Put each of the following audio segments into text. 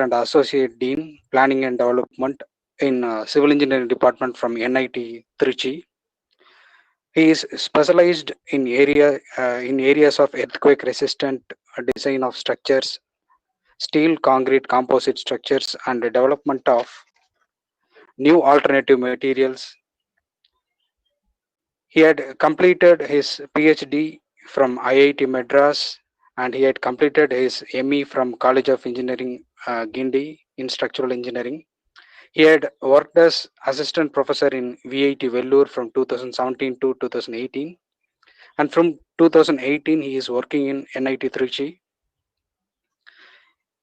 and Associate Dean, Planning and Development in Civil Engineering Department from NIT Trichy. He is specialized in areas of earthquake resistant design of structures, steel, concrete, composite structures, and the development of new alternative materials. He had completed his PhD from IIT Madras, and he had completed his ME from College of Engineering Guindy in structural engineering. He had worked as assistant professor in VIT Vellore from 2017 to 2018, and from 2018 he is working in NIT Trichy.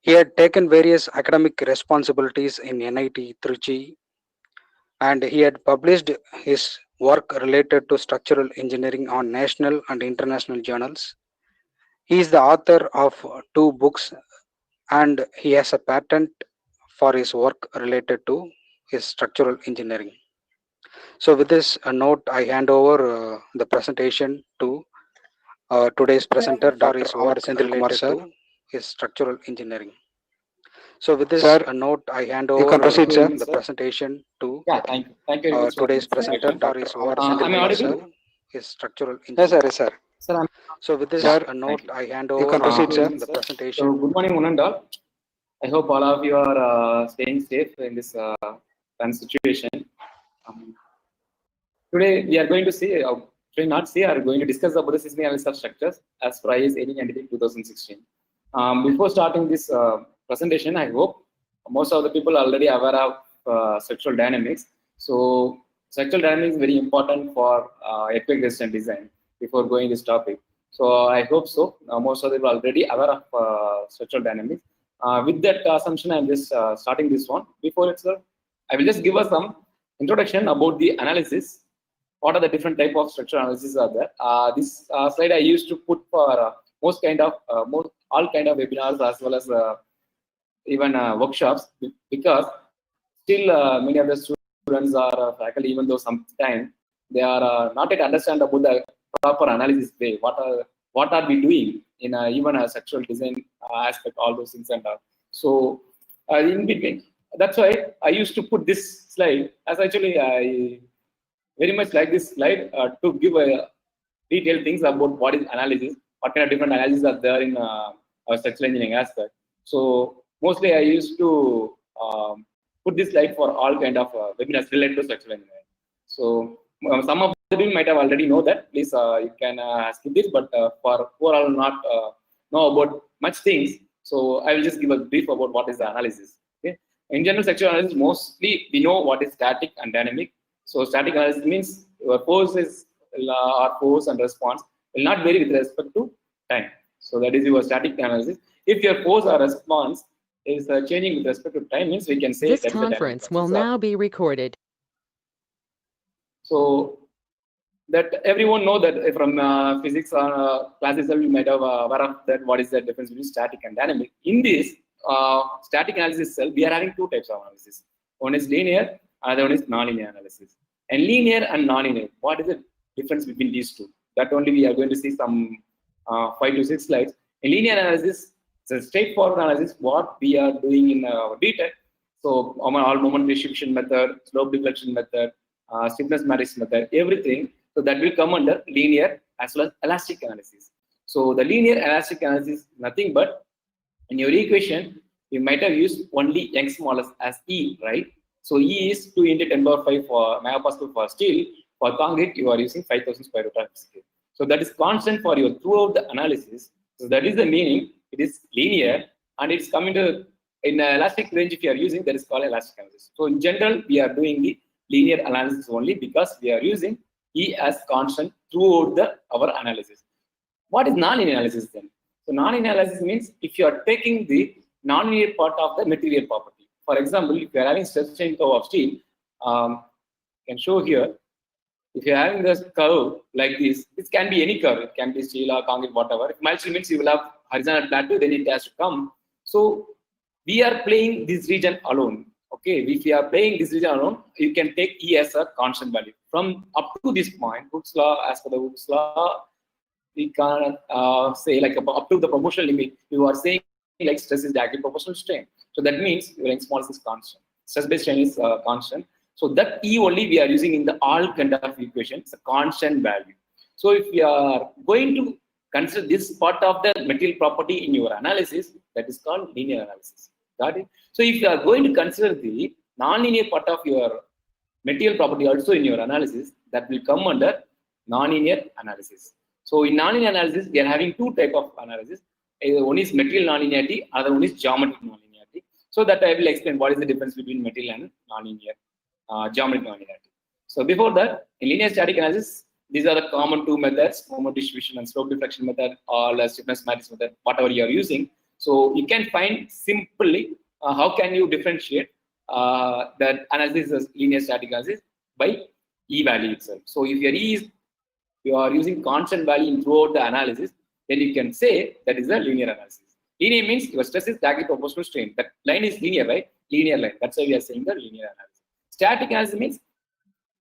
He had taken various academic responsibilities in NIT Trichy, and he had published his work related to structural engineering on national and international journals. He is the author of two books, and he has a patent for his work related to his structural engineering. So, with this note, I hand over the presentation to today's presenter, Dr. R. Senthil Kumar sir, his structural engineering. So, with this note, I hand over the presentation to thank you today's presenter, Dr. R. Senthil Kumar sir, his structural engineering. Yes, sir. Sir, So, with this note, I hand over the presentation. So, good morning, one and all. I hope all of you are staying safe in this current situation. Today, we are going to see, are going to discuss about the seismic analysis of structures as per IS 1893 2016. Before starting this presentation, I hope most of the people are already aware of structural dynamics. So, structural dynamics is very important for earthquake resistant design before going this topic. So, I hope so. Most of them are already aware of structural dynamics. With that assumption, I'm just starting this one. Before it, sir, I will just give us some introduction about the analysis. What are the different type of structural analysis are there? This slide I used to put for all kind of webinars as well as even workshops, because still many of the students are faculty, even though sometimes they are not yet understand about the proper analysis way. What are we doing in even a structural design aspect, all those things and all. So in between, that's why I used to put this slide, as actually I very much like this slide to give detailed things about what is analysis, what kind of different analyses are there in our structural engineering aspect. So mostly I used to put this slide for all kind of webinars related to structural engineering. So some of you might have already know that. Please you can skip this, but for overall not know about much things, so I will just give a brief about what is the analysis. Okay, in general, structural analysis mostly we know what is static and dynamic. So static analysis means your force is or force and response will not vary with respect to time. So that is your static analysis. If your force or response is changing with respect to time, means we can say this conference will now be recorded. So that everyone know that from physics classes, you might have aware of that. What is the difference between static and dynamic? In this static analysis itself, we are having two types of analysis. One is linear, another one is non-linear analysis. And linear and non-linear, what is the difference between these two? That only we are going to see some 5 to 6 slides. In linear analysis, it's a straightforward analysis. What we are doing in detail. So all moment distribution method, slope deflection method, stiffness matrix method, everything. So that will come under linear as well as elastic analysis. So the linear elastic analysis is nothing but in your equation, you might have used only Young's modulus as E, right? So E is 2 into 10 power 5 for megapascal for steel. For concrete, you are using 5,000 square root of scale. So that is constant for your throughout the analysis. So that is the meaning. It is linear and it's coming to in elastic range. If you are using, that is called elastic analysis. So in general, we are doing the linear analysis only because we are using E as constant throughout our analysis. What is non-linear analysis then? So non-linear analysis means if you are taking the non-linear part of the material property. For example, if you are having stress strain curve of steel, I can show here. If you are having this curve like this, this can be any curve. It can be steel or concrete, whatever. If mild steel means you will have horizontal plateau, then it has to come. So we are playing this region alone. Okay, if you are playing this region alone, you can take E as a constant value. From up to this point, Hooke's law, as per the Hooke's law, we can say like up to the proportional limit, you are saying like stress is directly proportional to strain. So that means your young smallest is constant. Stress-based strain is constant. So that E only we are using in the all kind of equation. It's a constant value. So if you are going to consider this part of the material property in your analysis, that is called linear analysis. Got it? So if you are going to consider the non-linear part of your material property also in your analysis, that will come under non-linear analysis. So in non-linear analysis, we are having two type of analysis. One is material non-linearity, other one is geometric non-linearity. So that I will explain what is the difference between material and non-linear, geometric non-linearity. So before that, in linear static analysis, these are the common two methods: moment distribution and slope diffraction method, or stiffness matrix method, whatever you are using. So you can find simply how can you differentiate that analysis as linear static analysis by E value itself. So if your E is, you are using constant value in throughout the analysis, then you can say that is a linear analysis. Linear means your stress is directly proportional to strain. That line is linear, right? Linear line. That's why we are saying the linear analysis. Static analysis means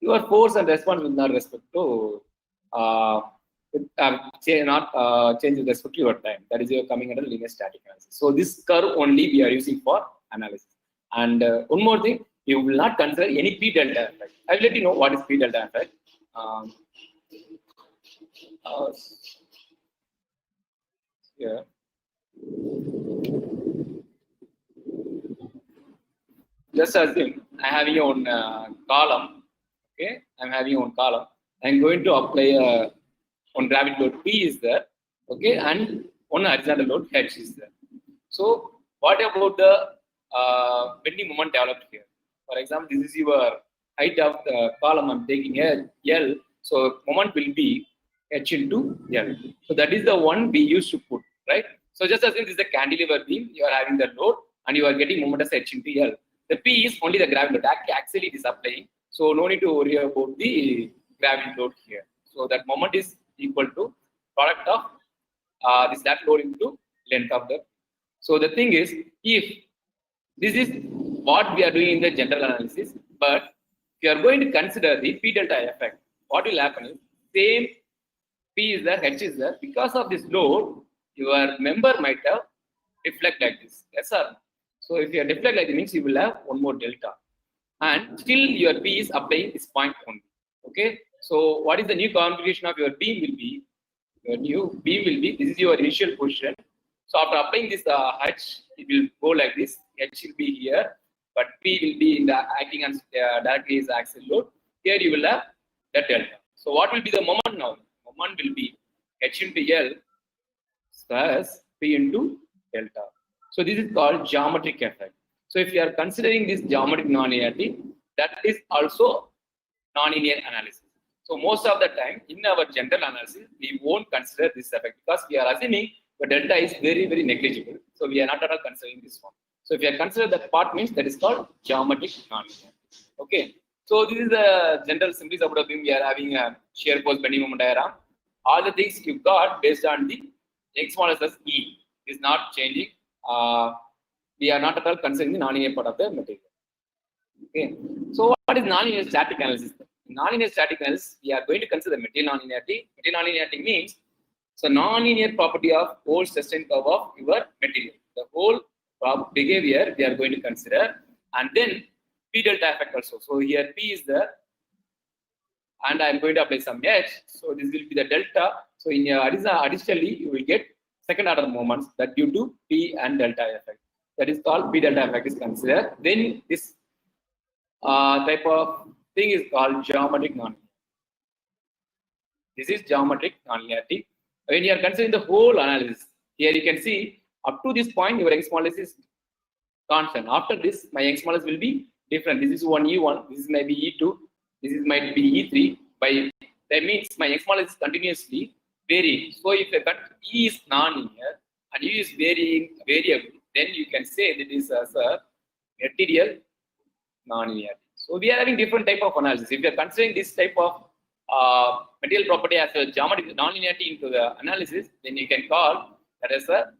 your force and response will not respect to change with respect to your time. That is your coming under linear static analysis. So this curve only we are using for analysis. And one more thing, you will not consider any P delta effect. I will let you know what is P delta effect. Yeah. Just assume I have your own column. Okay, I'm having one column. I'm going to apply one gravity load P is there. Okay, and one horizontal load H is there. So what about the bending moment developed here? For example, this is your height of the column. I'm taking L. So moment will be H into L. So that is the one we used to put, right? So just as if this is the cantilever beam, you are having the load and you are getting moment as H into L. The P is only the gravity load. Actually, it is applying. So no need to worry about the gravity load here. So that moment is equal to product of this that load into length of the. So the thing is, if this is what we are doing in the general analysis, but if you are going to consider the P delta effect, what will happen is same P is there, H is there. Because of this load, your member might have deflect like this. Yes, sir. So if you are deflect like this, means you will have one more delta. And still your P is applying this point only. Okay. So what is the new configuration of your beam will be? Your new beam will be, this is your initial position. So after applying this H, it will go like this. H will be here, but P will be in the acting on directly as axial load. Here you will have the delta. So what will be the moment now? Moment will be H into L plus P into delta. So this is called geometric effect. So if you are considering this geometric nonlinearity, that is also nonlinear analysis. So most of the time in our general analysis, we won't consider this effect because we are assuming the delta is very, very negligible. So we are not at all considering this one. So if you are consider that part means that is called geometric nonlinearity. Okay. So this is the general simply about a beam. We are having a shear force bending moment diagram. All the things you got based on the x minus as E is not changing. We are not at all considering the nonlinear part of the material. Okay. So what is nonlinear static analysis? In nonlinear static analysis, we are going to consider material nonlinearity. Material nonlinearity means so nonlinear property of whole stress strain curve of your material. The whole behavior we are going to consider, and then P delta effect also. So here P is there, and I am going to apply some H. So this will be the delta. So in your additionally, you will get second order moments that due to P and delta effect. That is called P delta effect is considered. Then this type of thing is called geometric nonlinearity. This is geometric nonlinearity. When you are considering the whole analysis, here you can see up to this point your Young's modulus is constant. After this, my Young's modulus will be different. This is one E1, this is maybe E2, this is might be E3. By that means my Young's modulus is continuously varying. So if E is non-linear and E is variable, then you can say that is as a material nonlinearity. So we are having different type of analysis. If you are considering this type of material property as a geometric nonlinearity into the analysis, then you can call that as a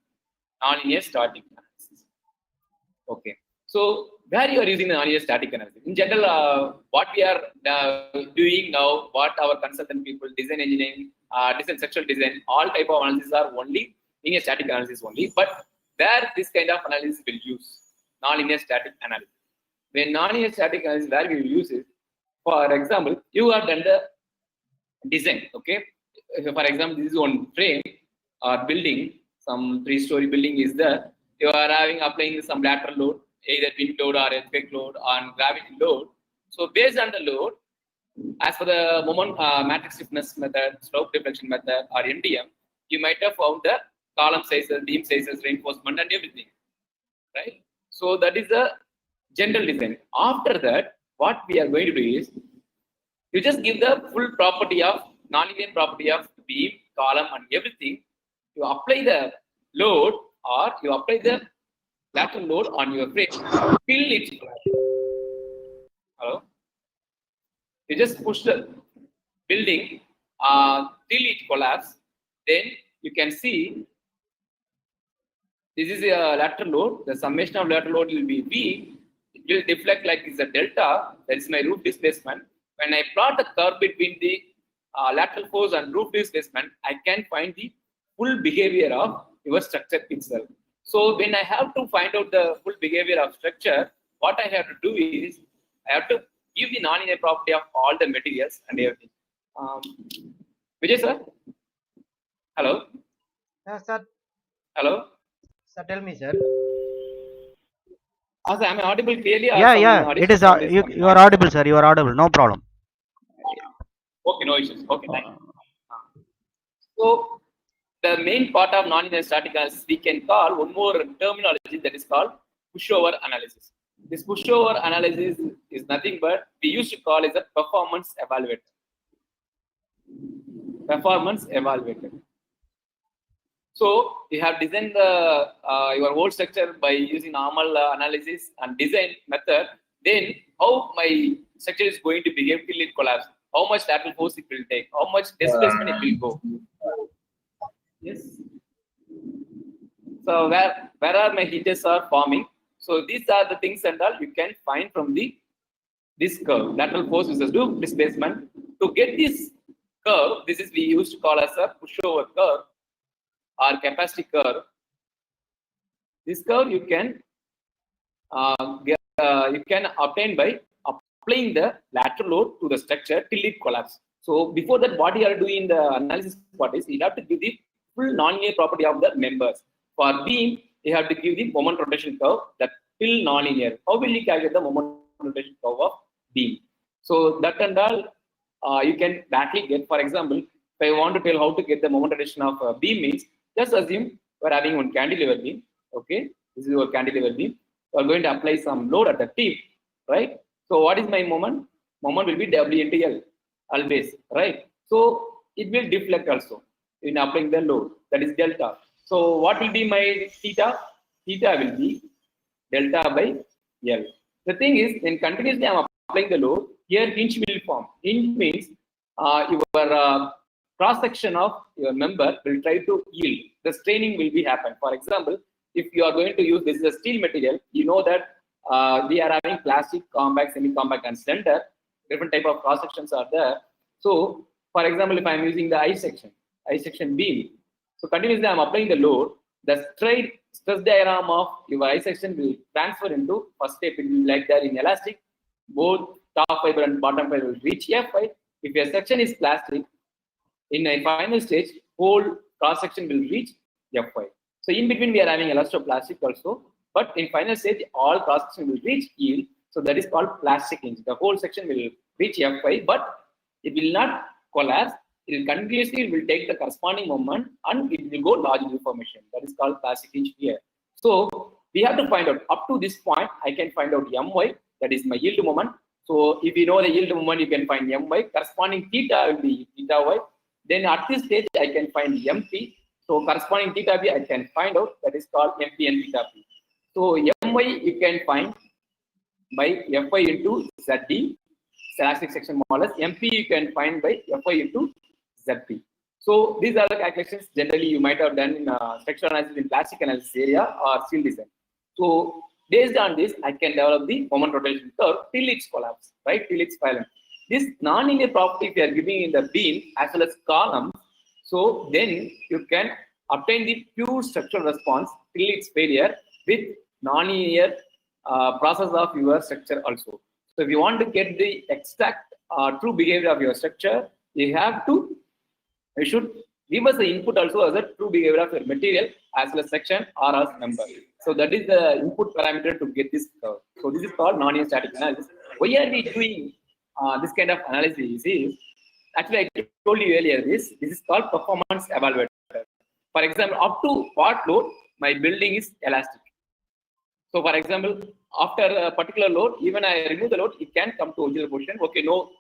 nonlinear static analysis. Okay. So where you are using the nonlinear static analysis? In general, what we are doing now, what our consultant people, design engineering, design structural design, all type of analysis are only linear static analysis only. But where this kind of analysis will use? nonlinear static analysis. When nonlinear static analysis, where we use it, for example, you have done the design, okay? For example, this is one frame or building, some 3-story building is there. You are applying some lateral load, either wind load or earthquake load or gravity load. So based on the load, as for the moment matrix stiffness method, slope deflection method, or MDM, you might have found the column sizes, beam sizes, reinforcement, and everything, right? So that is the general design. After that, what we are going to do is, you just give the full property of nonlinear property of beam, column, and everything. You apply the load or you apply the lateral load on your frame till it's hello. You just push the building till it collapses. Then you can see this is a lateral load. The summation of lateral load will be V. It will deflect like it's a delta. That is my roof displacement. When I plot the curve between the lateral force and roof displacement, I can find the full behavior of your structure itself. So when I have to find out the full behavior of structure, what I have to do is I have to give the nonlinear property of all the materials and everything. Vijay sir, hello. Sir. Hello. Sir, tell me, sir. Sir, am I audible clearly? Yeah. It is. You are audible, sir. You are audible. No problem. Okay, no issues. Okay, thank you. So the main part of nonlinear static analysis, we can call one more terminology that is called pushover analysis. This pushover analysis is nothing but we used to call as a performance evaluator. Performance evaluator. So you have designed the your whole structure by using normal analysis and design method. Then how my structure is going to behave till it collapses? How much lateral force it will take? How much displacement it will go? Yes. So where are my hinges are forming? So these are the things and all you can find from this curve. Lateral force versus roof displacement. To get this curve, this is we used to call as a pushover curve or capacity curve. This curve you can obtain by applying the lateral load to the structure till it collapses. So before that, what you are doing in the analysis part is you have to give the full nonlinear property of the members. For beam, you have to give the moment rotation curve that till nonlinear. How will you calculate the moment rotation curve of beam? So that and all you can directly get. For example, if I want to tell how to get the moment rotation of beam means, just assume we are having one cantilever beam. Okay, this is your cantilever beam. We are going to apply some load at the tip, right? So what is my moment? Moment will be W into L always, right? So it will deflect also in applying the load, that is delta. So what will be my theta? Theta will be delta by L. The thing is, when continuously I am applying the load, here hinge will form. Hinge means your cross section of your member will try to yield. The straining will be happen. For example, if you are going to use this is a steel material, you know that we are having plastic, compact, semi-compact, and slender. Different type of cross sections are there. So, for example, if I am using the I section beam, so continuously I am applying the load, the straight stress diagram of your I section will transfer into first step. It will be like that in elastic, both top fiber and bottom fiber will reach F5. If your section is plastic, in a final stage, whole cross section will reach F5. So in between we are having elastoplastic also, but in final stage all cross section will reach yield. So that is called plastic hinge. The whole section will reach F5, but it will not collapse. It will continuously take the corresponding moment and it will go large deformation. That is called plastic hinge here. So we have to find out up to this point. I can find out My, that is my yield moment. So if you know the yield moment, you can find My. Corresponding theta will be theta Y. Then at this stage, I can find MP. So corresponding theta B, I can find out, that is called MP and theta P. So My you can find by Fy into Zd, elastic section modulus. MP you can find by Fy into Zp. So these are the calculations generally you might have done in structural analysis in plastic analysis area or steel design. So based on this, I can develop the moment rotation curve till its collapse, right? Till its violent. This non-linear property we are giving in the beam as well as column. So then you can obtain the pure structural response till its failure with non-linear process of your structure also. So if you want to get the exact true behavior of your structure, you should give us the input also as a true behavior of your material as well as section or as number. So that is the input parameter to get this curve. So this is called nonlinear static analysis. Why are we doing this kind of analysis? Is actually I told you earlier this is called performance evaluator. For example, up to what load my building is elastic. So for example, after a particular load, even I remove the load, it can come to original position. Okay, no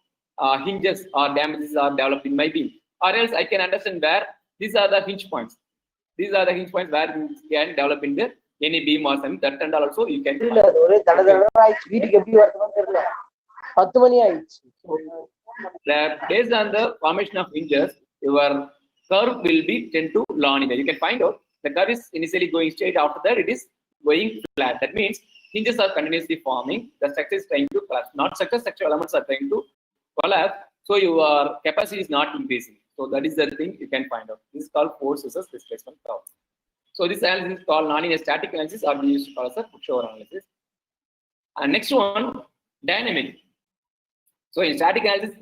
hinges or damages are developed in my beam. Or else I can understand where these are the hinge points. These are the hinge points where you can develop in the any beam or something. That and also you can. Based on the formation of hinges, your curve will be 10 to nonlinear. You can find out the curve is initially going straight. After that, it is going flat. That means hinges are continuously forming. The structure is trying to collapse. Not structural elements are trying to collapse. So your capacity is not increasing. So that is the thing you can find out. This is called force versus displacement curve. So this analysis is called nonlinear static analysis, or we used to call as a pushover analysis. And next one, dynamic. So in static analysis,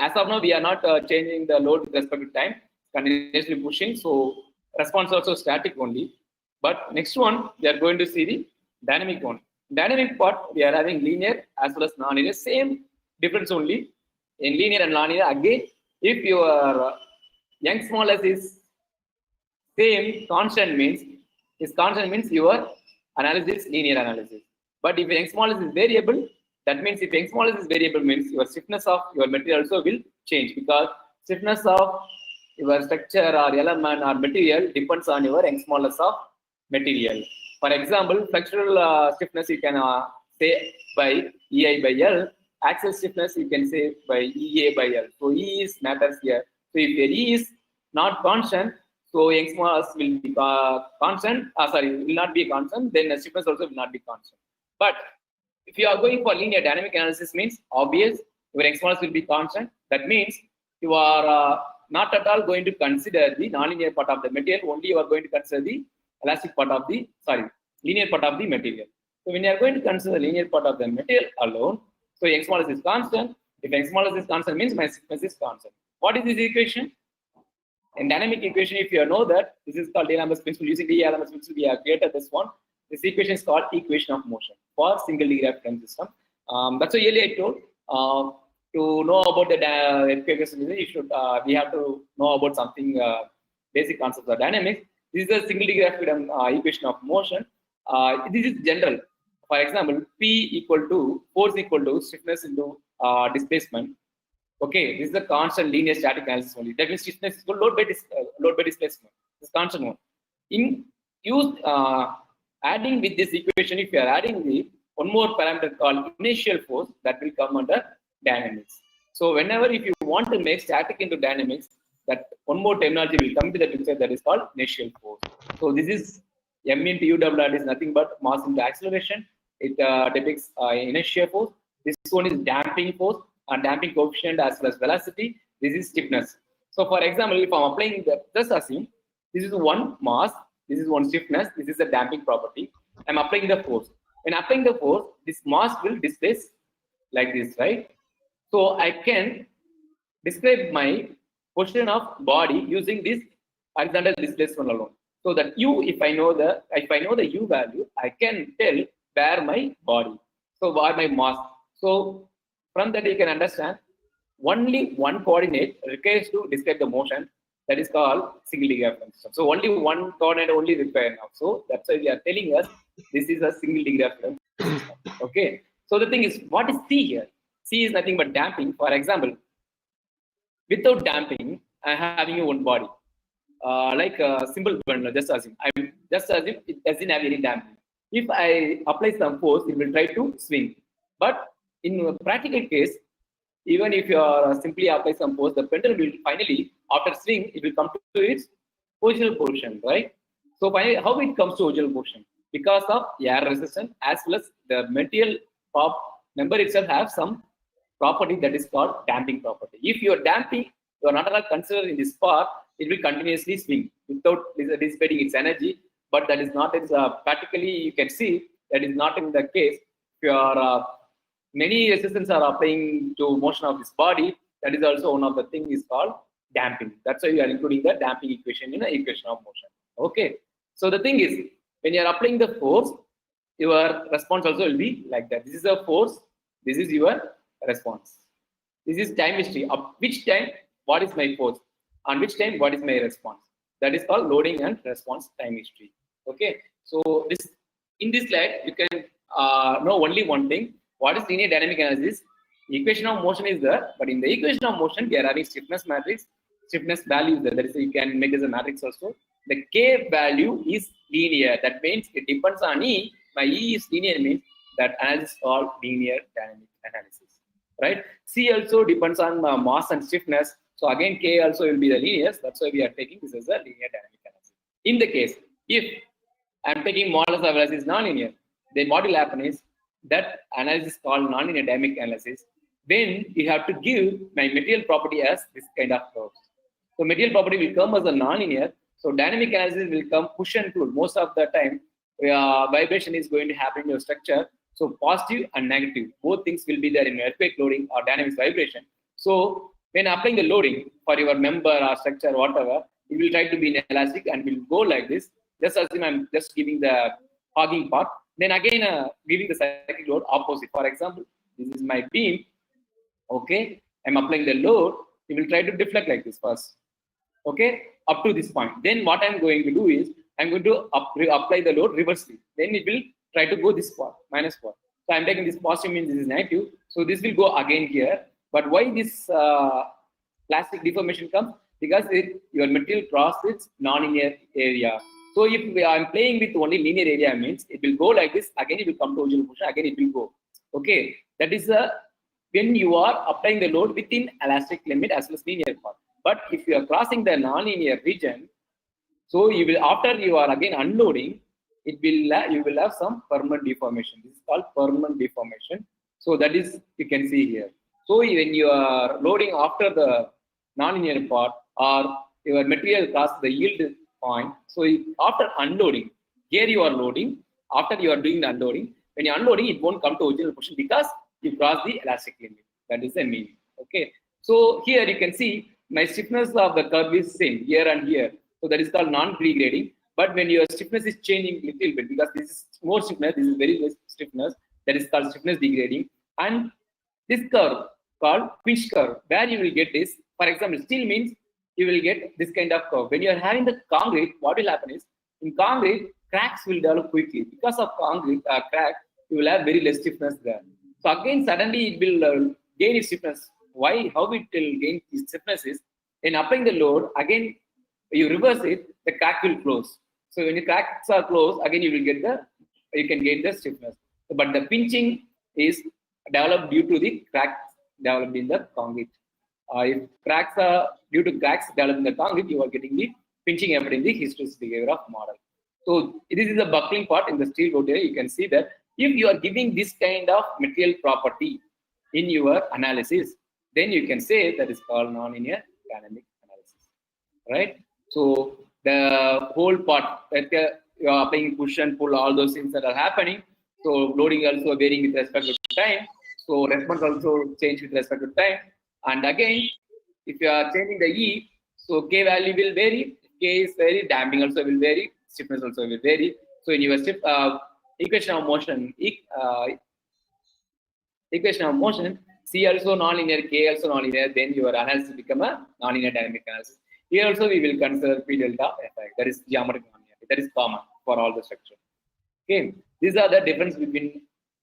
as of now, we are not changing the load with respect to time, continuously pushing. So response also static only. But next one, we are going to see the dynamic one. Dynamic part, we are having linear as well as non-linear. Same difference only in linear and non-linear. Again, if your young smallest is same constant means your analysis is linear analysis. But if young smallest is variable, that means if young smallest is variable means your stiffness of your material also will change, because stiffness of your structure or element or material depends on your young smallest of material. For example, flexural stiffness you can say by EI by L. Axial stiffness you can say by EA by L. So E is matters here. So if your E is not constant, so young smallest will be constant. Will not be constant. Then the stiffness also will not be constant. But if you are going for linear dynamic analysis, means obvious your young smallest will be constant. That means you are not at all going to consider the nonlinear part of the material. Only you are going to consider the elastic part of the linear part of the material. So when you are going to consider the linear part of the material alone, so young smallest is constant. If young smallest is constant, means my stiffness is constant. What is this equation? In dynamic equation, if you know that this is called D'Alembert's principle, using D'Alembert's principle, we have created this one. This equation is called equation of motion for single degree of freedom system. That's why earlier I told to know about the equation, you should we have to know about something basic concepts of dynamics. This is the single degree of freedom equation of motion. This is general. For example, P equal to force equal to stiffness into displacement. Okay, this is the constant linear static analysis only. That means stiffness is equal load by displacement. This constant one. In use adding with this equation, if you are adding the one more parameter called inertial force, that will come under dynamics. So whenever if you want to make static into dynamics, that one more terminology will come to the picture, that is called inertial force. So this is M into UWR is nothing but mass into acceleration. It depicts inertial force. This one is damping force and damping coefficient as well as velocity. This is stiffness. So for example, if I'm applying just assume this is one mass, this is one stiffness, this is a damping property. I'm applying the force. When applying the force, this mass will displace like this, right? So I can describe my position of body using this horizontal displacement alone. So that U, if I know the U value, I can tell where my body, so where my mass. So from that you can understand only one coordinate requires to describe the motion. That is called single degree of freedom system. So only one coordinate only required now. So that's why we are telling us this is a single degree of freedom system. Okay. So the thing is, what is C here? C is nothing but damping. For example, without damping, I having one body, like a simple bundle. Just as if it doesn't have any damping. If I apply some force, it will try to swing. But in a practical case, even if you are simply apply some force, the pendulum will finally, after swing, it will come to its original position, right? So finally, how it comes to original position? Because of air resistance as well as the material member itself has some property that is called damping property. If you are damping, you are not allowed considered in this part, it will continuously swing without dissipating its energy. But that is not as practically you can see That is not in the case. If you are many resistance are applying to motion of this body, that is also one of the thing is called damping. That's why we are including the damping equation in the equation of motion. Okay. So the thing is, when you are applying the force, your response also will be like that. This is a force. This is your response. This is time history. At which time, what is my force? On which time, what is my response? That is called loading and response time history. Okay. So this in this slide, you can know only one thing. What is linear dynamic analysis? Equation of motion is there, but in the equation of motion, we are having stiffness matrix, stiffness value there. That is, you can make as a matrix also. The K value is linear. That means it depends on E. My E is linear means that analysis is called linear dynamic analysis. Right? C also depends on mass and stiffness. So again, K also will be the linear. That's why we are taking this as a linear dynamic analysis. In the case, if I'm taking models of analysis non-linear, then what will happen is that analysis is called non-linear dynamic analysis. Then you have to give my material property as this kind of curves. So material property will come as a non-linear. So dynamic analysis will come push and pull. Most of the time, vibration is going to happen in your structure. So positive and negative, both things will be there in earthquake loading or dynamic vibration. So when applying the loading for your member or structure, whatever, it will try to be inelastic and will go like this. Just as I'm just giving the hogging part. Then again, giving the cyclic load opposite. For example, this is my beam. Okay, I'm applying the load. It will try to deflect like this first. Okay, up to this point. Then what I'm going to do is I'm going to apply the load reversely. Then it will try to go this part, minus part. So I'm taking this positive means this is negative. So this will go again here. But why this plastic deformation comes? Because your material crosses non-linear area. So if I'm playing with only linear area means it will go like this. Again it will come to original position. Again it will go. Okay, that is when you are applying the load within elastic limit as well as linear part. But if you are crossing the non-linear region, so you will after you are again unloading, it will you will have some permanent deformation. This is called permanent deformation. So that is you can see here. So when you are loading after the non-linear part or your material crosses the yield point, so after unloading, here you are loading. After you are doing the unloading, when you are unloading, it won't come to original position because you cross the elastic limit. That is the meaning. Okay. So here you can see my stiffness of the curve is same here and here. So that is called non-degrading. But when your stiffness is changing a little bit, because this is more stiffness, this is very less stiffness, that is called stiffness degrading. And this curve called pinch curve, where you will get this. For example, steel means you will get this kind of curve. When you are having the concrete, what will happen is in concrete, cracks will develop quickly. Because of concrete crack, you will have very less stiffness there. So again, suddenly it will gain its stiffness. Why? How it will gain its stiffness is in applying the load, again, you reverse it, the crack will close. So when the cracks are closed, again you will get you can get the stiffness. But the pinching is developed due to the cracks developed in the concrete. If cracks are due to cracks developed in the concrete, you are getting the pinching effect in the hysteresis behavior of model. So this is the buckling part in the steel road area. You can see that if you are giving this kind of material property in your analysis, then you can say that is called non-linear dynamic analysis, right? So the whole part that you are applying push and pull, all those things that are happening. So loading also varying with respect to time. So response also change with respect to time. And again, if you are changing the E, so K value will vary. K is vary, damping also will vary, stiffness also will vary. So in your equation of motion, equation of motion, C also non-linear, K also non-linear, then your analysis become a non-linear dynamic analysis. Here also we will consider P delta effect, that is geometric non-linearity, that is common for all the structure. Okay, these are the difference between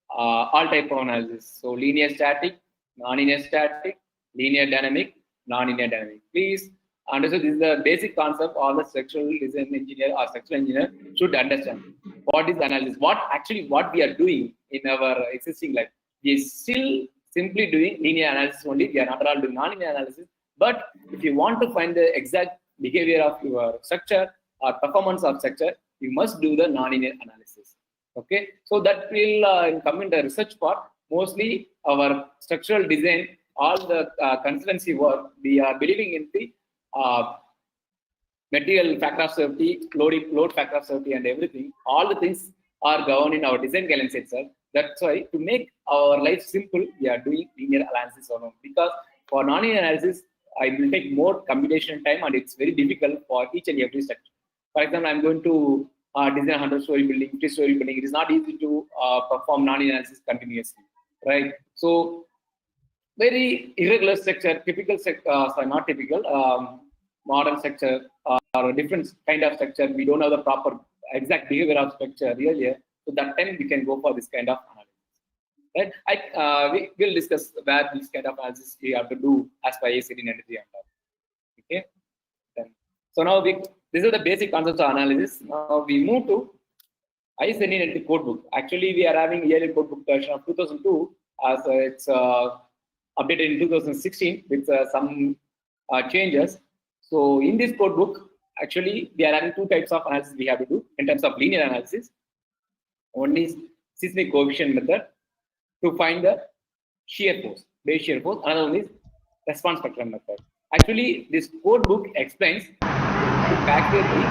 all type of analysis. So linear static, non-linear static, linear dynamic, non-linear dynamic. Please understand this is the basic concept all the structural design engineer or structural engineer should understand. What is analysis? What we are doing in our existing life? We are still simply doing linear analysis only. We are not at all doing non-linear analysis. But if you want to find the exact behavior of your structure or performance of structure, you must do the non-linear analysis. Okay, so that will come in the research part. Mostly our structural design, all the consultancy work, we are believing in the material factor of safety, load factor of safety, and everything. All the things are governing our design guidelines itself. That's why to make our life simple, we are doing linear analysis alone. Because for non-linear analysis, I will take more computation time and it's very difficult for each and every structure. For example, I'm going to design a 100-story building, 50-story building. It is not easy to perform non-linear analysis continuously, right? So very irregular structure, typical sorry, not typical, modern structure or different kind of structure. We don't have the proper exact behavior of structure really. So that time we can go for this kind of analysis. Right? We will discuss where this kind of analysis we have to do as per AS 1893 and all. Okay. So now these are the basic concepts of analysis. Now we move to IS 1893 codebook. Actually, we are having yearly codebook version of 2002 as it's updated in 2016 with some changes. So in this codebook, actually, we are having two types of analysis we have to do in terms of linear analysis. One is seismic coefficient method to find the shear force, base shear force. Another one is response spectrum method. Actually, this codebook explains to calculate the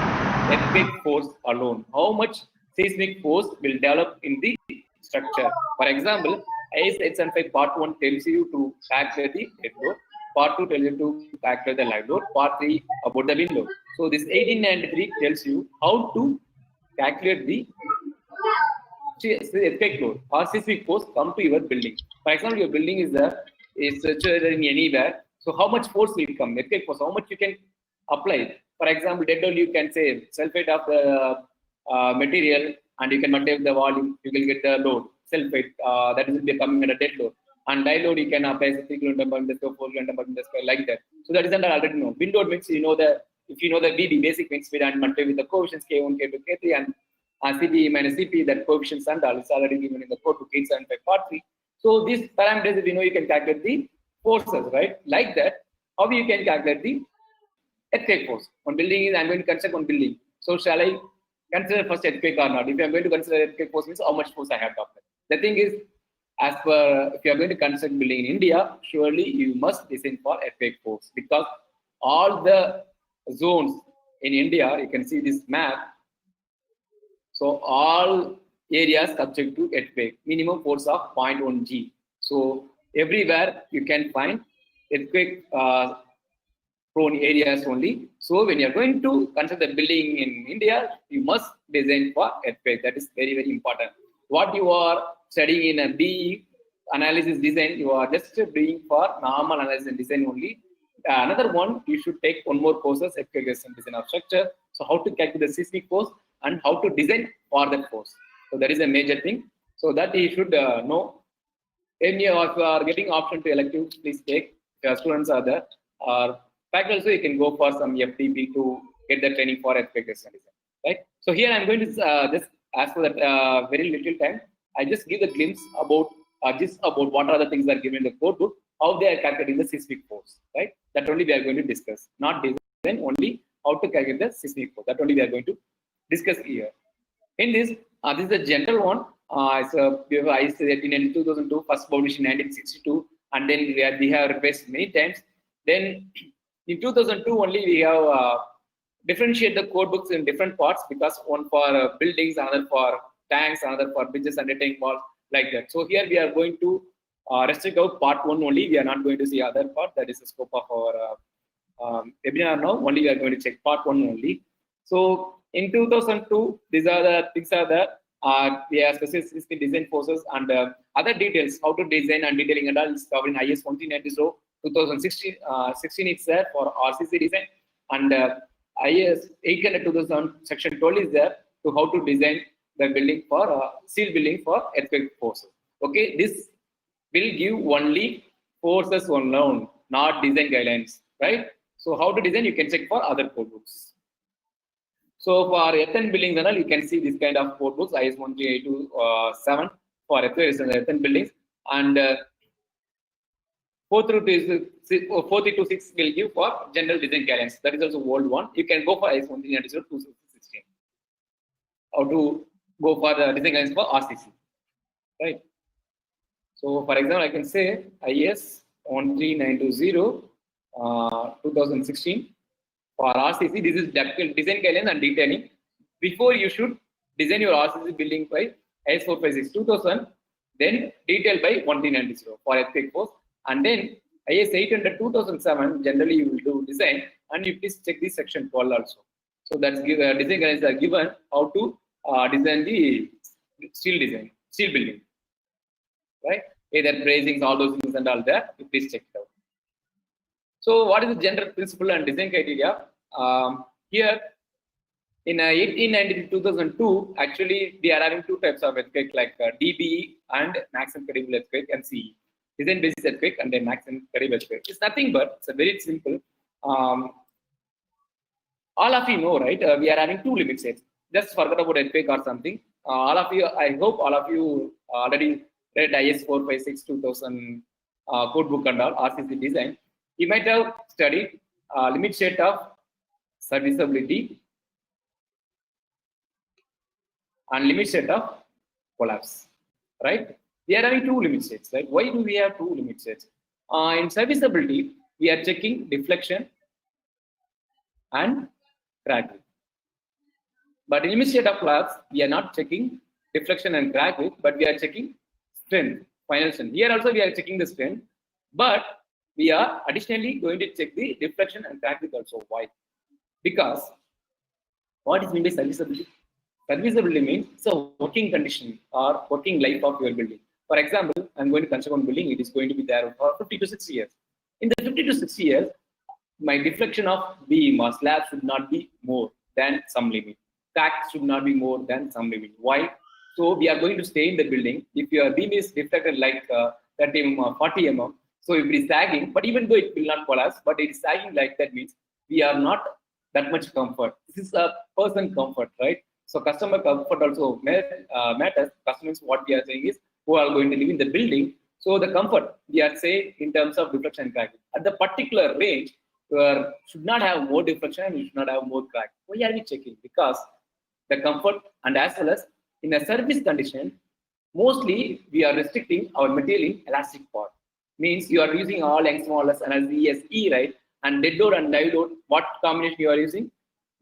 earthquake force alone, how much seismic force will develop in the structure. For example, IS 875 part 1 tells you to calculate the dead load, part 2 tells you to calculate the live load, part 3 about the wind load. So this 1893 tells you how to calculate the earthquake load or seismic force come to your building. For example, your building is situated in anywhere. So how much force will come? Earthquake force, how much you can apply? For example, dead load, you can say sulfate of the material and you can multiply the volume, you will get the load. Sulfate, that will be coming at a dead load. And die load, you can apply 3 kN per meter square, 4 kN per meter square, like that. So that is under already known. Wind load means you know if you know the VB, basic wind speed, and multiply with the coefficients K1, K2, K3, and CP minus CP, that coefficients and all is already given in the code to 875 part 3. So these parameters, if you know, you can calculate the forces, right? Like that, how you can calculate the earthquake force. One building is, I'm going to construct one building. So shall I consider first earthquake or not? If I'm going to consider earthquake force, means how much force I have to apply. The thing is, as per if you are going to construct building in India, surely you must design for earthquake force because all the zones in India, you can see this map. So all areas subject to earthquake, minimum force of 0.1 G. So everywhere you can find earthquake prone areas only. So when you are going to construct a building in India, you must design for earthquake. That is very, very important. What you are studying in a BE analysis design, you are just doing for normal analysis and design only. Another one, you should take one more courses, earthquake and design of structure. So how to calculate the seismic force and how to design for that force. So that is a major thing. So that you should know. If you are getting option to elective, please take. If your students are there, or fact also you can go for some FTP to get the training for earthquake design. Right. So here I'm going to just ask for that very little time. I just give the glimpse about what are the things that are given in the code book, how they are calculating the seismic force. Right. That only we are going to discuss. Not design, only how to calculate the seismic force. That only we are going to discuss here. In this, this is a general one. We have IS 18 in 2002, first published in 1962, and then we have replaced many times. Then in 2002 only we have differentiate the code books in different parts because one for buildings, another for tanks, another for bridges and retaining walls, like that. So here we are going to restrict out part 1 only. We are not going to see other part. That is the scope of our webinar now. Only we are going to check part 1 only. So in 2002, these are the things are there. We have specific design forces and other details, how to design and detailing and all is covered in IS 190. So 2016 it's there for RCC design, and IS 800 2000 section 12 is there to how to design the building for steel building for earthquake forces. Okay, this will give only forces alone, not design guidelines, right? So how to design, you can check for other code books. So for earthen buildings and all, you can see this kind of code books, IS 13827 for earthen buildings, and 43226 will give for general design guidelines. That is also old one. You can go for IS 13920 2016. How to go for the design guidelines for RCC, right? So for example, I can say IS 13920 2016. For RCC, this is design guidelines and detailing. Before you should design your RCC building by IS 456 2000, then detail by 1390 for earthquake force, and then IS 800 2007. Generally, you will do design, and you please check this section 12 also. So that's design guidelines are given how to design the steel building, right? Either bracings, all those things and all that. You please check it out. So what is the general principle and design criteria? Here in 1890 to 2002, actually we are having two types of earthquake, like DBE and maximum credible earthquake, MCE. Design basis earthquake and then maximum credible earthquake. It's nothing but it's a very simple. All of you know, right? We are having two limit states. Just forget about earthquake or something. All of you, I hope all of you already read IS 456 2000 code book and all RCC design. You might have studied limit state of serviceability and limit state of collapse, right? We are having two limit states, right? Why do we have two limit states? In serviceability, we are checking deflection and crack width. But in limit state of collapse, we are not checking deflection and crack width, but we are checking strength, final strength. Here also we are checking the strength, but we are additionally going to check the deflection and crack width also. Why? Because what is meant by serviceability? Serviceability means it's a working condition or working life of your building. For example, I'm going to construct one building. It is going to be there for 50 to 60 years. In the 50 to 60 years, my deflection of beam or slab should not be more than some limit. Crack should not be more than some limit. Why? So we are going to stay in the building. If your beam is deflected like 30 mm or 40 mm, so if it is sagging, but even though it will not collapse, but it is sagging like that means we are not that much comfort. This is a person comfort, right? So customer comfort also matters. Customers, what we are saying is who are going to live in the building. So the comfort we are saying in terms of deflection and crack. At the particular range, you should not have more deflection and you should not have more crack. Why are we checking? Because the comfort and as well as in a service condition, mostly we are restricting our material in elastic part. Means you are using all Young's modulus and as ESE, right? And dead load and dive load, what combination you are using?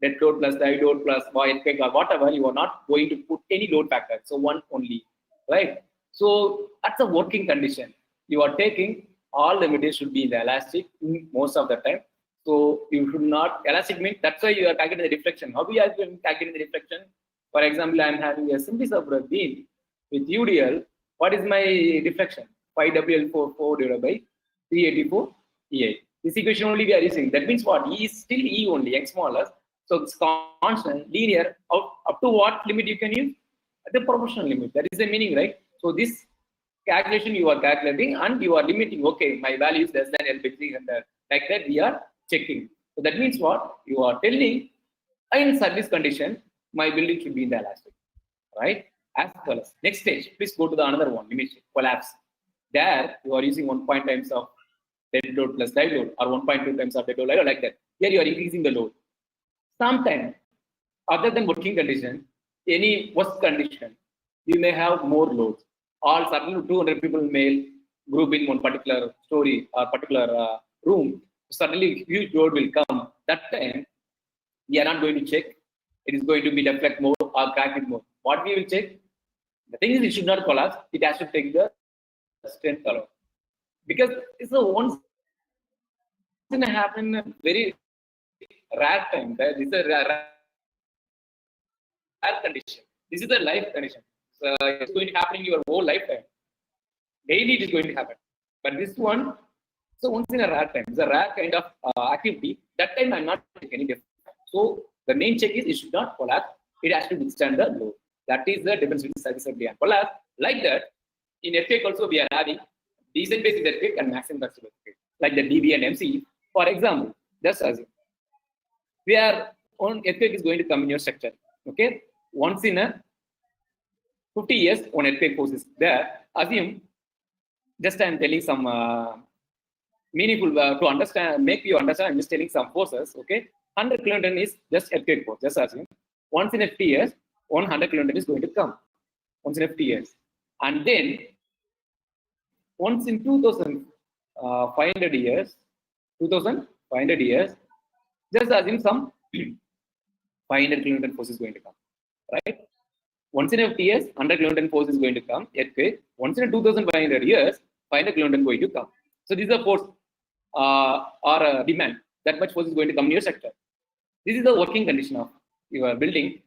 Dead load plus dive load plus earthquake or whatever, you are not going to put any load factor. So one only, right? So that's a working condition. You are taking all the material should be in the elastic most of the time. So you should not elastic means that's why you are calculating the deflection. How we are going to calculate the deflection? For example, I am having a simple subgroup beam with UDL. What is my deflection? 5WL44 divided by 384 EI. This equation only we are using. That means what? E is still E only, X smallest. So it's constant, linear. Up to what limit you can use? The proportional limit. That is the meaning, right? So this calculation you are calculating and you are limiting. Okay, my value is less than L by 300. Like that we are checking. So that means what? You are telling in service condition, my building should be in the elastic, right? As well as next stage, please go to the another one, limit collapse. There you are using 1 times of dead load plus dive load or 1.2 times of dead load like that. Here you are increasing the load. Sometimes, other than working condition, any worst condition, you may have more loads. All suddenly 200 people may group in one particular story or particular room. Suddenly huge load will come. That time, we are not going to check. It is going to be deflect more or crack it more. What we will check? The thing is, it should not collapse. It has to take the strength alone. Because it's a once in a happen very rare time. Right? This is a rare condition. This is the life condition. So it's going to happen in your whole lifetime. Daily it is going to happen. But this one, so once in a rare time. It's a rare kind of activity. That time I'm not taking any difference. So the main check is it should not collapse. It has to withstand the load. That is the difference between serviceability and collapse. Like that, in earthquake also we are having decent basis earthquake and maximum flexible earthquake, like the DB and MC. For example, just as we are on earthquake is going to come in your structure. Okay, once in a 50 years, one earthquake force is there. Assume, just I am telling some meaningful to understand, make you understand. I'm just telling some forces. Okay, 100 kilonewton is just earthquake force. Just assume once in 50 years, 100 kilonewton is going to come. Once in 50 years, and then once in 2,500 years, 2,500 years, just assume some 500 kilonewton force is going to come, right? once in a 50 years, 100 kilonewton force is going to come, earthquake. Once in a 2,500 years, 500 kilonewton going to come. So this is the force or demand. That much force is going to come in your sector. This is the working condition of your building.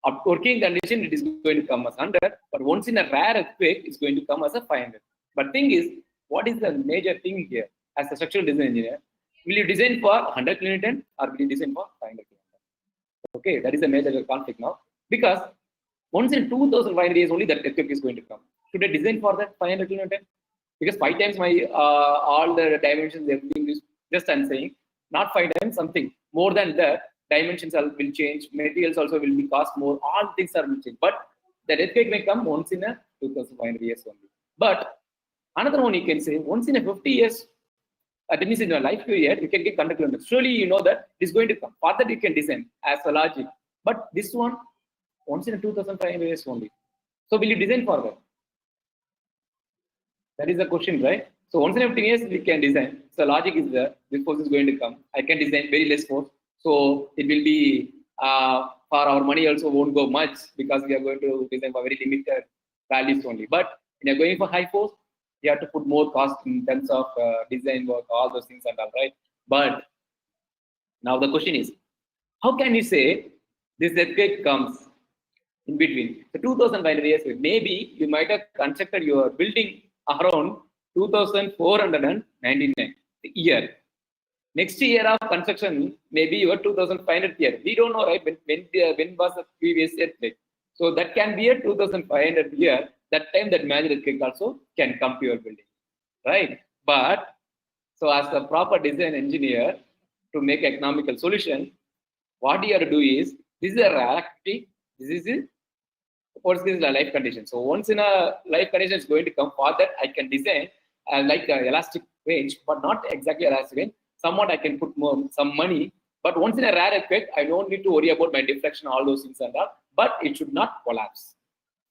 Of working condition, it is going to come as 100, but once in a rare earthquake, it's going to come as a 500. But thing is, what is the major thing here? As a structural design engineer, will you design for 100 kilonewton or will you design for 500 kilonewton? Okay, that is a major conflict now, because once in 2,500 years only that earthquake is going to come. Should I design for that 500 kilonewton? Because 5 times my all the dimensions, everything is just I'm saying, not 5 times, something more than that. Dimensions will change, materials also will be cost more, all things are will change. But the earthquake may come once in a 2,500 years only. But another one you can say, once in a 50 years, that means in your life period, you can get 100 kilometers. Surely you know that it's going to come. For that you can design as a logic. But this one, once in a 2,500 years only. So will you design for that? That is the question, right? So once in a 50 years, we can design. So logic is there. This force is going to come. I can design very less force. So it will be for our money also won't go much because we are going to design for very limited values only. But when you're going for high force, you have to put more cost in terms of design work, all those things and all, right? But now the question is, how can you say this earthquake comes in between? So 2,500 years, maybe you might have constructed your building around 2,499 year. Next year of construction, maybe your 2,500 year. We don't know, right? When was the previous earthquake? So that can be a 2,500 year. That time that major earthquake also can come to your building, right? But so as a proper design engineer to make economical solution, what you have to do is, this is a rare activity. This is what's this life condition. So once in a life condition is going to come, for that I can design like an elastic range, but not exactly elastic range. Somewhat I can put some money, but once in a rare earthquake, I don't need to worry about my deflection, all those things and all, but it should not collapse.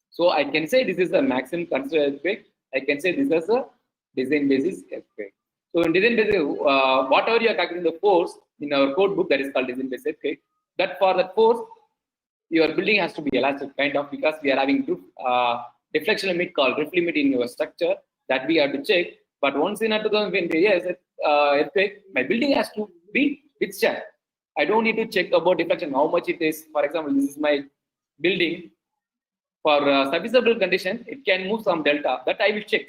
So I can say this is a maximum considered earthquake. I can say this is a design basis earthquake. So in design basis, whatever you are calculating the force in our code book, that is called design basis earthquake. That for that force, your building has to be elastic kind of, because we are having deflection limit called drift limit in your structure that we have to check. But once in a 2020 years earthquake, my building has to be withstand. I don't need to check about deflection, how much it is. For example, this is my building. For serviceable condition, it can move some delta. That I will check.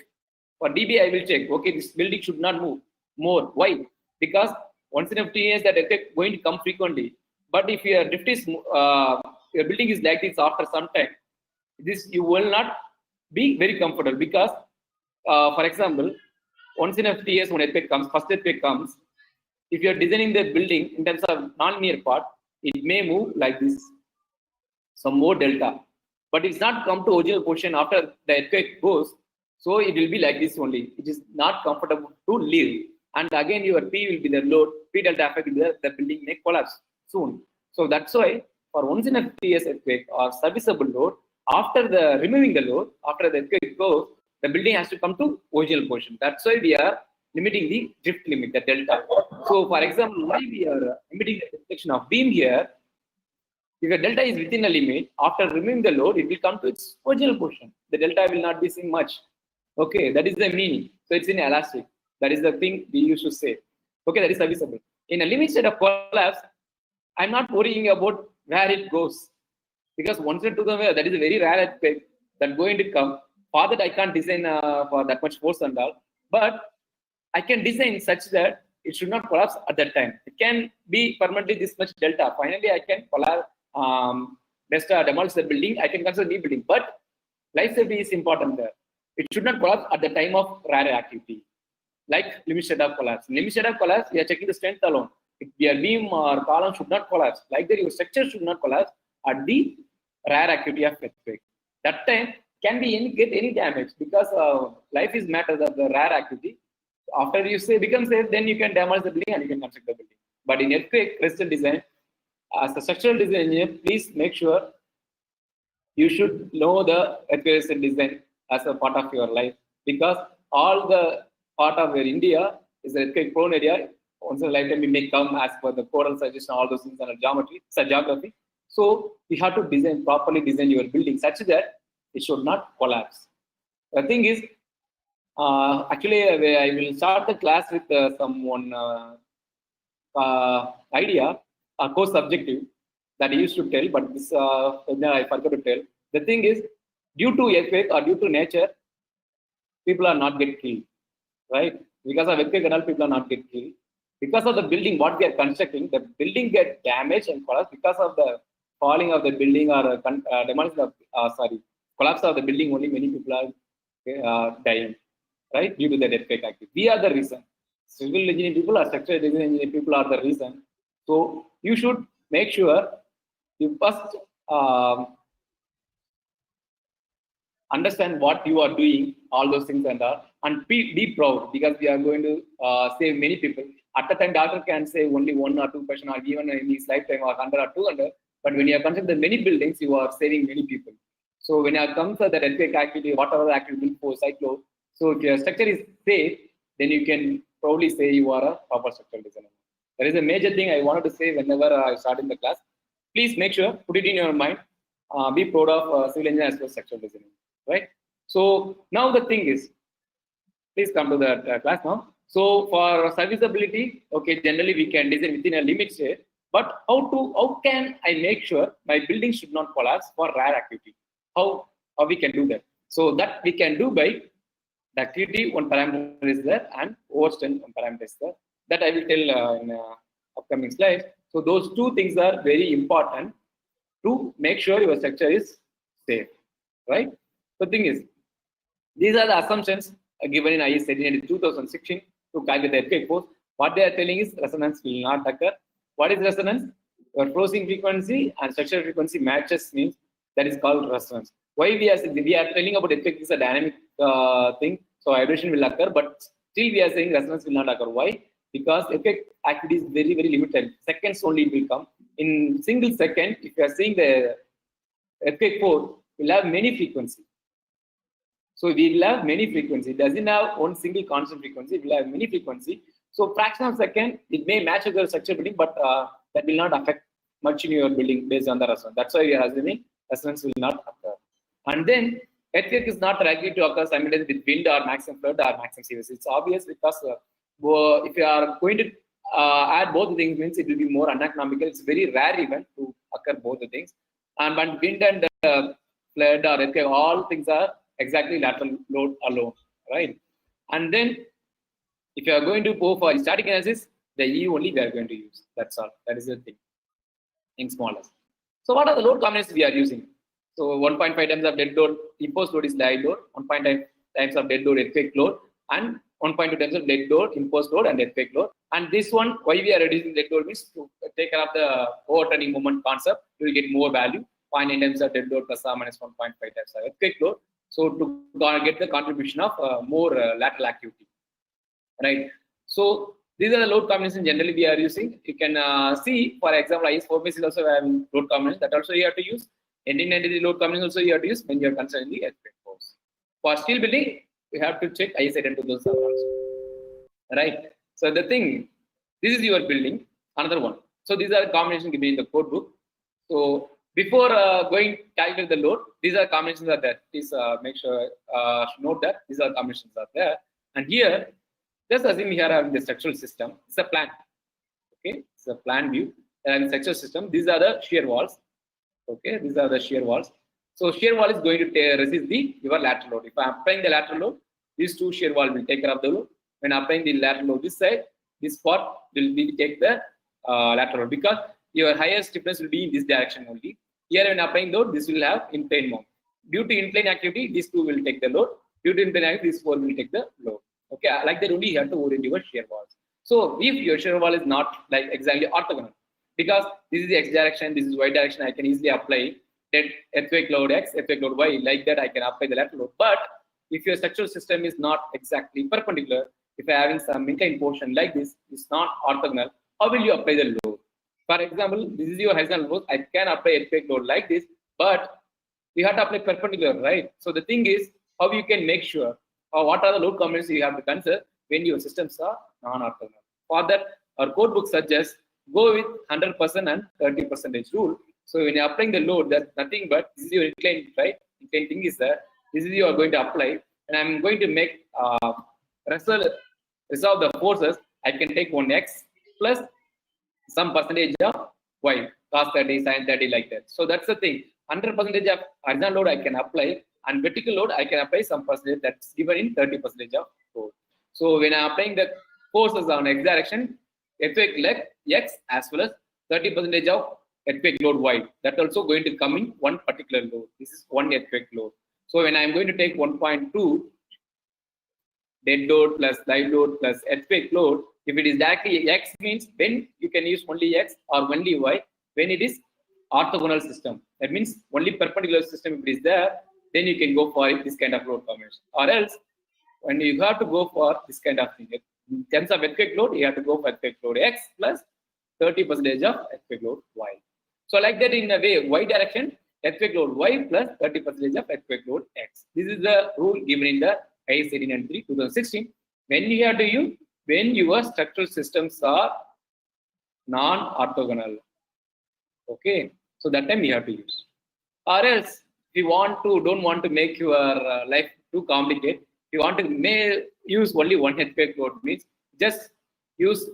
For DB, I will check. Okay, this building should not move more. Why? Because once in a 50 years, that earthquake going to come frequently. But if your drift is your building is like this after some time, this you will not be very comfortable, because for example, once in a 50 years when earthquake comes, first earthquake comes, if you are designing the building in terms of non-linear part, it may move like this, some more delta, but it's not come to original position after the earthquake goes, so it will be like this only. It is not comfortable to live, and again your P will be the load, P delta effect will be the building may collapse soon. So that's why for once in a 50 years earthquake or serviceable load, after the removing the load, after the earthquake goes, the building has to come to original position. That's why we are limiting the drift limit, the delta. So for example, why we are limiting the deflection of beam here, if the delta is within a limit, after removing the load, it will come to its original position. The delta will not be seen much. Okay, that is the meaning. So it's in elastic. That is the thing we used to say. Okay, that is serviceable. In a limit state of collapse, I'm not worrying about where it goes, because once it to the way, that is a very rare earthquake that going to come. For that, I can't design for that much force and all, but I can design such that it should not collapse at that time. It can be permanently this much delta. Finally, I can collapse, demolish the building. I can consider new building, but life safety is important there. It should not collapse at the time of rare activity, like limit state of collapse. In limit state of collapse, we are checking the strength alone. If your beam or column should not collapse, like that your structure should not collapse at the rare activity of earthquake. That time can be get any damage, because life is matter of the rare activity. After you say become safe, then you can demolish the building and you can construct the building. But in earthquake resistant design, as a structural design engineer, please make sure you should know the earthquake resistant design as a part of your life, because all the part of your India is an earthquake prone area. Once in a lifetime, we may come as per the coral suggestion, all those things and geometry, geography. So you have to properly design your building such that it should not collapse. The thing is, actually, I will start the class with someone idea, a course objective that I used to tell, but this I forgot to tell. The thing is, due to earthquake or due to nature, people are not get killed, right? Because of earthquake and all, people are not get killed. Because of the building, what we are constructing, the building get damaged and collapse because of the falling of the building or demolition of, collapse of the building. Only many people are dying, right? Due to the earthquake activity. We are the reason. Civil engineering people or structural design engineering people are the reason. So you should make sure you first understand what you are doing, all those things and be proud, because we are going to save many people. At the time, doctor can save only 1 or 2 patients, or even in his lifetime, or 100 or 200. But when you are considering the many buildings, you are saving many people. So when you come to the earthquake activity, whatever activity for cyclone, so if your structure is safe, then you can probably say you are a proper structural designer. There is a major thing I wanted to say whenever I start in the class. Please make sure, put it in your mind, be proud of civil engineering as well as structural designing, right? So now the thing is, please come to the class now. So for serviceability, okay, generally we can design within a limit state, but how can I make sure my building should not collapse for rare activity? How we can do that? So that we can do by the activity one parameter is there and overstrength one parameter is there. That I will tell in upcoming slides. So those two things are very important to make sure your structure is safe, right? The thing is, these are the assumptions given in IS 2016 to calculate the earthquake force. What they are telling is resonance will not occur. What is resonance? Your forcing frequency and structural frequency matches means that is called resonance. Why we are telling about earthquake is a dynamic thing, so vibration will occur, but still we are saying resonance will not occur. Why? Because earthquake activity is very, very limited. Seconds only it will come. In single second, if you are seeing the earthquake force, will have many frequency. So we will have many frequency. It doesn't have one single constant frequency. It will have many frequency. So fraction of second, it may match with your structure building, but that will not affect much in your building based on the resonance. That's why we are assuming resonance will not occur. And then earthquake is not likely to occur simultaneously with wind or maximum flood or maximum severity. It's obvious because if you are going to add both the things, means it will be more uneconomical. It's a very rare event to occur both the things. And when wind and flood or earthquake, all things are exactly lateral load alone, right? And then if you are going to go for static analysis, the E only we are going to use. That's all. That is the thing in smaller. So what are the load combinations we are using? So 1.5 times of dead load, imposed load is live load, 1.5 times of dead load earthquake load, and 1.2 times of dead load, imposed load, and earthquake load. And this one, why we are reducing dead load means to take care of the overturning moment concept, you will get more value. 0.9 times of dead load plus or minus 1.5 times of earthquake load. So to get the contribution of more lateral activity, right? So these are the load combinations generally we are using. You can see, for example, IS 4 is also having load combination that also you have to use. 1893 load combination also you have to use when you are considering the earthquake force. For steel building, you have to check IS 82000 also, right? So the thing, this is your building, another one. So these are the combinations given in the code book. So before going to calculate the load, these are combinations are there. Please make sure note that these are combinations are there. And here, just assume here having the structural system. It's a plan. Okay, it's a plan view. And structural system. These are the shear walls. Okay, these are the shear walls. So shear wall is going to resist your lateral load. If I am applying the lateral load, these two shear wall will take care of the load. When applying the lateral load this side, this part will take the lateral load, because your highest stiffness will be in this direction only. Here when applying load, this will have incline moment. Due to incline activity, these two will take the load. Due to incline activity, these four will take the load. Okay, like that only you have to orient your shear walls. So if your shear wall is not like exactly orthogonal, because this is the x direction, this is y direction, I can easily apply that earthquake load x, earthquake load y, like that I can apply the lateral load. But if your structural system is not exactly perpendicular, if I having some inclined portion like this, it's not orthogonal, how will you apply the load? For example, this is your horizontal load. I can apply earthquake load like this, but we have to apply perpendicular, right? So the thing is how you can make sure, or what are the load combinations you have to consider when your systems are non-orthogonal. For that, our code book suggests go with 100% and 30% rule. So when you're applying the load, that's nothing but this is your inclined, right? Inclined thing is that this is you are going to apply, and I'm going to make resolve the forces. I can take one x plus some percentage of y, cos 30, sin 30, like that. So that's the thing. 100% of horizontal load I can apply, and vertical load I can apply some percentage that's given in 30% of force. So when I'm applying the forces on x direction, earthquake leg x as well as 30% of earthquake load y. That also going to come in one particular load. This is one earthquake load. So when I'm going to take 1.2 dead load plus live load plus earthquake load, if it is directly x means when you can use only x or only y. When it is orthogonal system, that means only perpendicular system, if it is there, then you can go for this kind of load combination. Or else, when you have to go for this kind of thing, in terms of earthquake load, you have to go for earthquake load x plus 30% of earthquake load y. So like that, in a way, y direction, earthquake load y plus 30% of earthquake load x. This is the rule given in the IS 1893 2016. When you have to use, when your structural systems are non-orthogonal. Okay, so that time you have to use. Or else, if you don't want to make your life too complicated, if you want to use only one earthquake load, means just use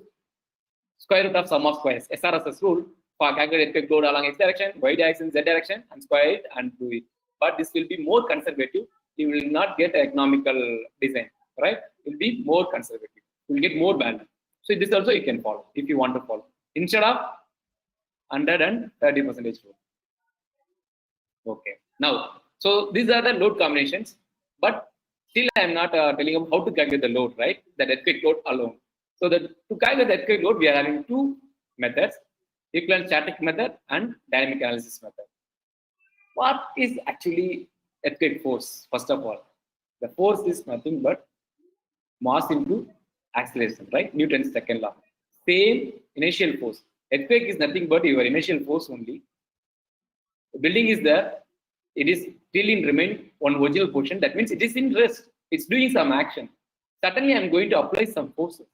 square root of sum of squares, SRSS rule, for calculate earthquake load along x direction, y direction, z direction, and square it and do it. But this will be more conservative. You will not get economical design, right? It will be more conservative. You will get more balance. So this also you can follow if you want to follow instead of 130% load. Okay. Now, so these are the load combinations, but still I am not telling you how to calculate the load, right? The earthquake load alone. So to calculate the earthquake load, we are having two methods: equivalent static method and dynamic analysis method. What is actually earthquake force? First of all, the force is nothing but mass into acceleration, right? Newton's second law. Same initial force. Earthquake is nothing but your initial force only. The building is there. It is still in remain one original position. That means it is in rest. It's doing some action. Suddenly, I'm going to apply some forces,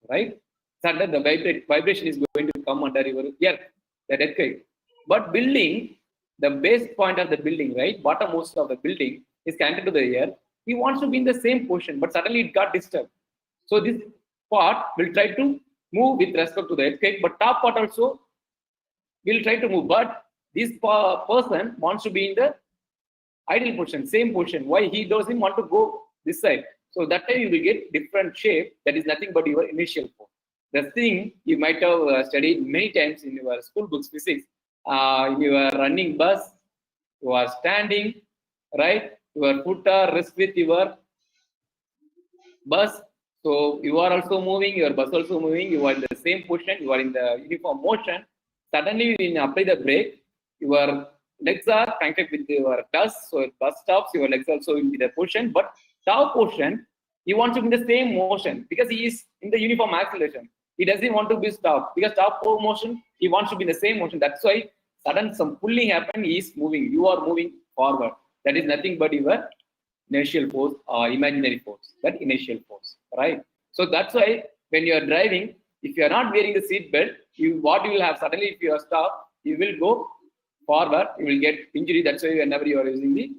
right? Suddenly, the vibration is going to come under your earth, the earthquake. But building, the base point of the building, right, bottommost of the building is connected to the earth. He wants to be in the same position, but suddenly it got disturbed. So this part will try to move with respect to the earthquake, but top part also will try to move. But this person wants to be in the ideal position, same position. Why? He doesn't want to go this side. So that time you will get different shape. That is nothing but your initial force. The thing you might have studied many times in your school books, physics. In your running bus, you are standing, right? Your foot are rest with your bus. So you are also moving, your bus also moving, you are in the same position, you are in the uniform motion. Suddenly, when you apply the brake, your legs are connected with your dust, so bus stops, your legs also will be the position, but top position, he wants to be in the same motion because he is in the uniform acceleration. He doesn't want to be stopped because top motion, he wants to be in the same motion. That's why sudden some pulling happen, he is moving, you are moving forward. That is nothing but your inertial force or imaginary force, that initial force, right? So that's why when you are driving, if you are not wearing the seat belt, what you will have suddenly, if you are stopped, you will go forward, you will get injury. That's why whenever you are using the,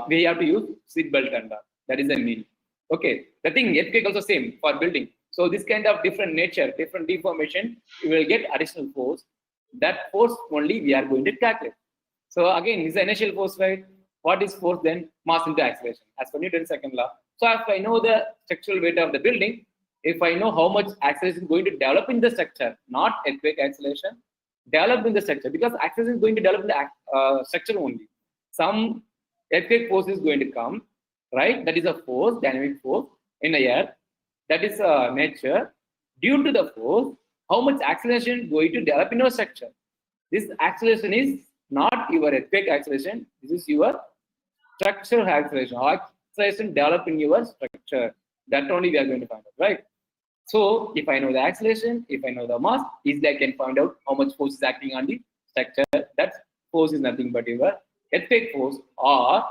we have to use seat belt and that is the meaning. Okay, the thing earthquake also same for building. So this kind of different nature, different deformation, you will get additional force. That force only we are going to calculate. So again, is the initial force, right? What is force then? Mass into acceleration, as per Newton's second law. So if I know the structural weight of the building, if I know how much acceleration is going to develop in the structure, not earthquake acceleration, develop in the structure, because acceleration is going to develop in the structure only. Some earthquake force is going to come, right? That is a force, dynamic force in the earth. That is nature. Due to the force, how much acceleration is going to develop in your structure? This acceleration is not your earthquake acceleration. This is your structural acceleration. How acceleration develop in your structure? That only we are going to find out, right? So if I know the acceleration, if I know the mass, easily I can find out how much force is acting on the structure. That force is nothing but your earthquake force, or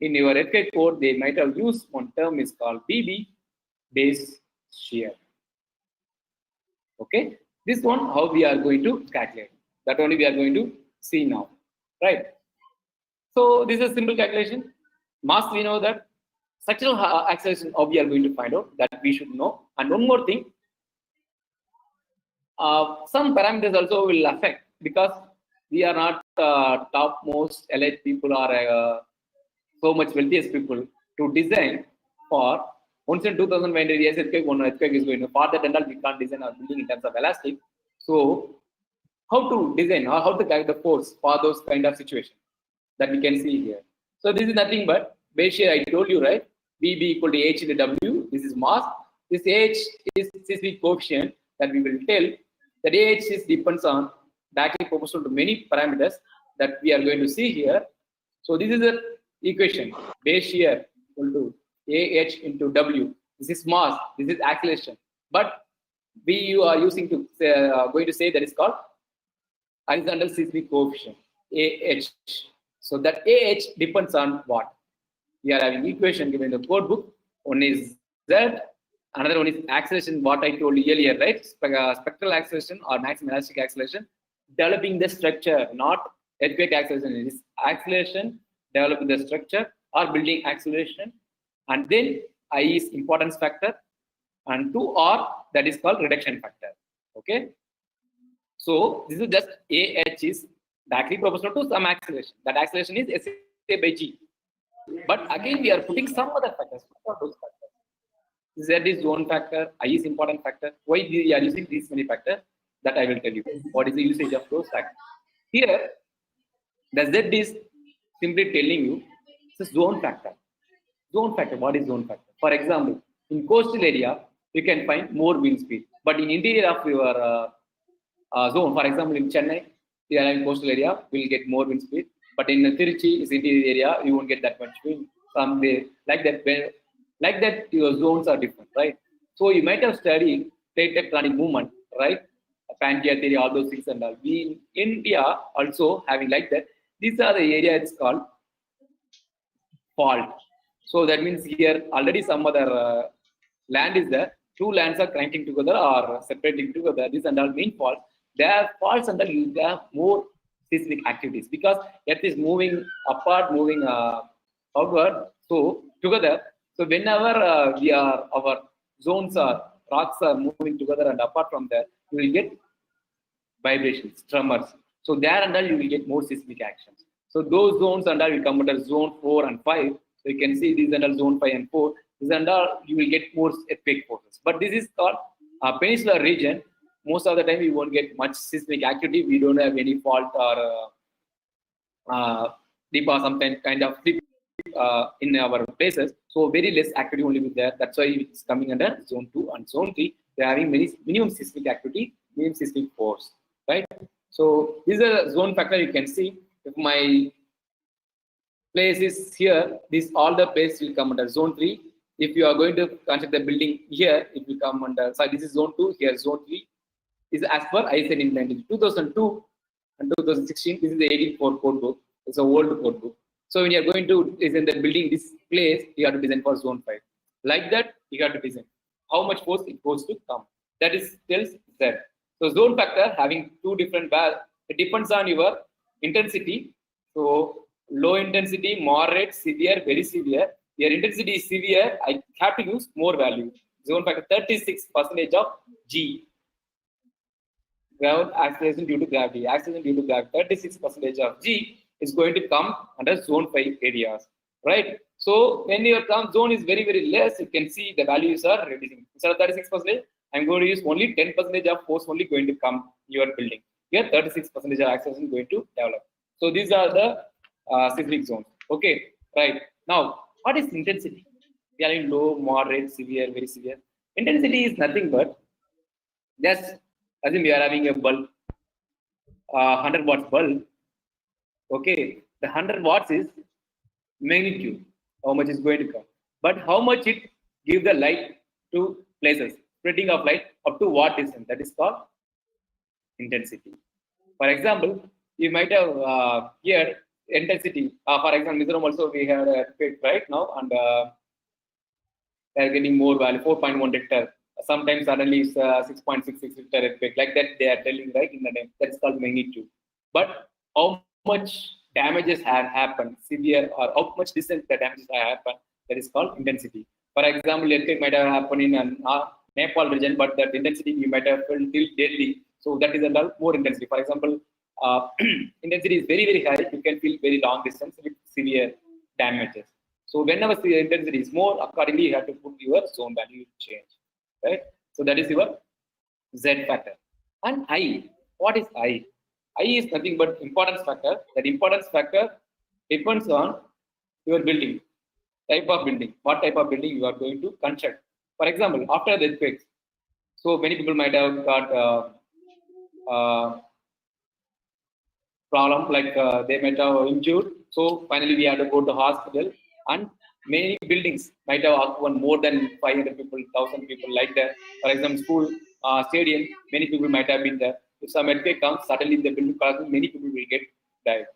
in your earthquake code, they might have used one term is called BB, base shear. Okay, this one how we are going to calculate. That only we are going to see now, right? So this is a simple calculation. Mass, we know that. Structural acceleration, how we are going to find out, that we should know. And one more thing, some parameters also will affect, because we are not topmost elite people or so much wealthiest people to design for once in 2000 when the earthquake, one earthquake is going to, for that and all we can't design our building in terms of elastic. So how to design or how to guide the force for those kind of situations that we can see here. So this is nothing but base shear. I told you, right? BB equal to H into W. This is mass. This H is seismic coefficient that we will tell that AH is depends on directly proportional to many parameters that we are going to see here. So this is the equation. Base shear equal to AH into W. This is mass. This is acceleration. But we are using to going to say that is called horizontal seismic coefficient, AH. So that AH depends on what? We are having equation given in the code book. One is Z, another one is acceleration, what I told you earlier, right? Spectral acceleration or maximum elastic acceleration, developing the structure, not earthquake acceleration. It is acceleration, developing the structure or building acceleration. And then I is importance factor, and 2R, that is called reduction factor. Okay. So this is just AH is directly proportional to some acceleration. That acceleration is SA by G. But again, we are putting some other factors. What are those factors? Z is zone factor, I is important factor. Why we are using these many factors? That I will tell you. What is the usage of those factors? Here, the Z is simply telling you it's a zone factor. Zone factor. What is zone factor? For example, in coastal area, you can find more wind speed. But in interior of your zone, for example, in Chennai, we are in coastal area, we'll get more wind speed. But in Tiruchi, is interior area, you won't get that much wind. Somewhere like that, your zones are different, right? So you might have studied plate tectonic movement, right? Pangea theory, all those things and all. We in India also having like that. These are the area it's called fault. So that means here already some other land is there. Two lands are connecting together or separating together. This and all main faults. There are faults and there are more seismic activities because Earth is moving apart, moving outward. So together. So whenever our zones are rocks are moving together and apart from that, you will get vibrations, tremors. So there and all you will get more seismic actions. So those zones and all will come under zone 4 and 5. So you can see these under zone 5 and 4. This and all you will get more earthquake forces. But this is called a peninsular region. Most of the time we won't get much seismic activity. We don't have any fault or deep or some kind of deep in our places. So very less activity only with there. That's why it's coming under zone 2 and zone 3. They're having minimum seismic activity, minimum seismic force, right? So this is a zone factor. You can see if my place is here, this all the place will come under zone 3. If you are going to construct the building here, it will come under. So this is zone 2. Here zone 3 is as per ISN in 2002 and 2016. This is the 184 code book. It's an old code book. So when you are going to design the building this place, you have to design for zone 5. Like that, you have to design how much force it goes to come. That is tells that. So zone factor having two different values. It depends on your intensity. So low intensity, moderate, severe, very severe. Your intensity is severe, I have to use more value. Zone factor 36% of G. Ground acceleration due to gravity. Acceleration due to gravity 36% of G is going to come under zone 5 areas, right? So when your zone is very, very less, you can see the values are reducing. Instead of 36%, I'm going to use only 10% of force only going to come your building. Here 36% of acceleration going to develop. So these are the seismic zones. Okay, right. Now, what is intensity? We are in low, moderate, severe, very severe. Intensity is nothing but just as in we are having a bulb, 100 watts bulb. Okay, the 100 watts is magnitude, how much is going to come. But how much it give the light to places, spreading of light up to what distance, that is called intensity. For example, you might have here intensity. For example, Mizoram also we had a earthquake right now, and they are getting more value, 4.1 Richter. Sometimes suddenly it's 6.66 Richter earthquake. Like that, they are telling right in the name. That's called magnitude. but how much damages have happened, severe, or how much distance the damages have happened, that is called intensity. For example, earthquake might have happened in Nepal region, but that intensity you might have felt till Delhi. So that is a lot more intensity. For example, intensity is very, very high. You can feel very long distance with severe damages. So whenever the intensity is more, accordingly you have to put your zone value change, right? So that is your Z factor. And I, what is I? I is nothing but importance factor. That importance factor depends on your building, type of building, what type of building you are going to construct. For example, after the earthquakes, so many people might have got problem, like they might have injured. So finally we had to go to hospital, and many buildings might have occupied more than 500 people, 1,000 people, like that. For example, school, stadium, many people might have been there. If some earthquake comes, suddenly the building collapses, many people will get died.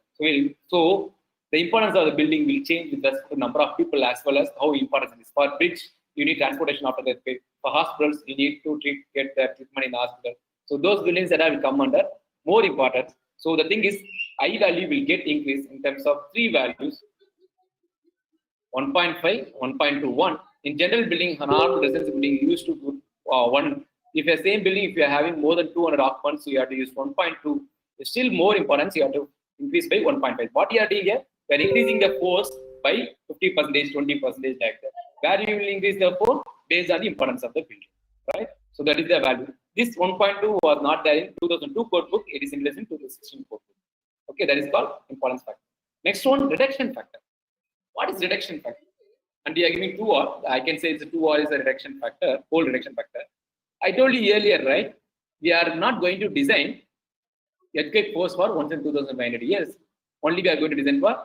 So the importance of the building will change with the number of people as well as how important it is. For bridge, you need transportation after the earthquake. For hospitals, you need to get the treatment in the hospital. So those buildings that have come under more importance. So the thing is, I value will get increased in terms of three values: 1.5, 1.21. In general building, an normal residence building used to put one. If a same building, if you are having more than 200 occupants, so you have to use 1.2. It's still more important. So you have to increase by 1.5. What you are doing here, we are increasing the force by 50%, 20% like that. Where you will increase the force based on the importance of the building, right? So that is the value. This 1.2 was not there in 2002 code book. It is in 2016 code book. Okay, that is called importance factor. Next one, reduction factor. What is reduction factor? And we are giving 2R. I can say it's a 2R is a reduction factor, whole reduction factor. I told you earlier, right? We are not going to design earthquake force for 1,2500 years. Only we are going to design for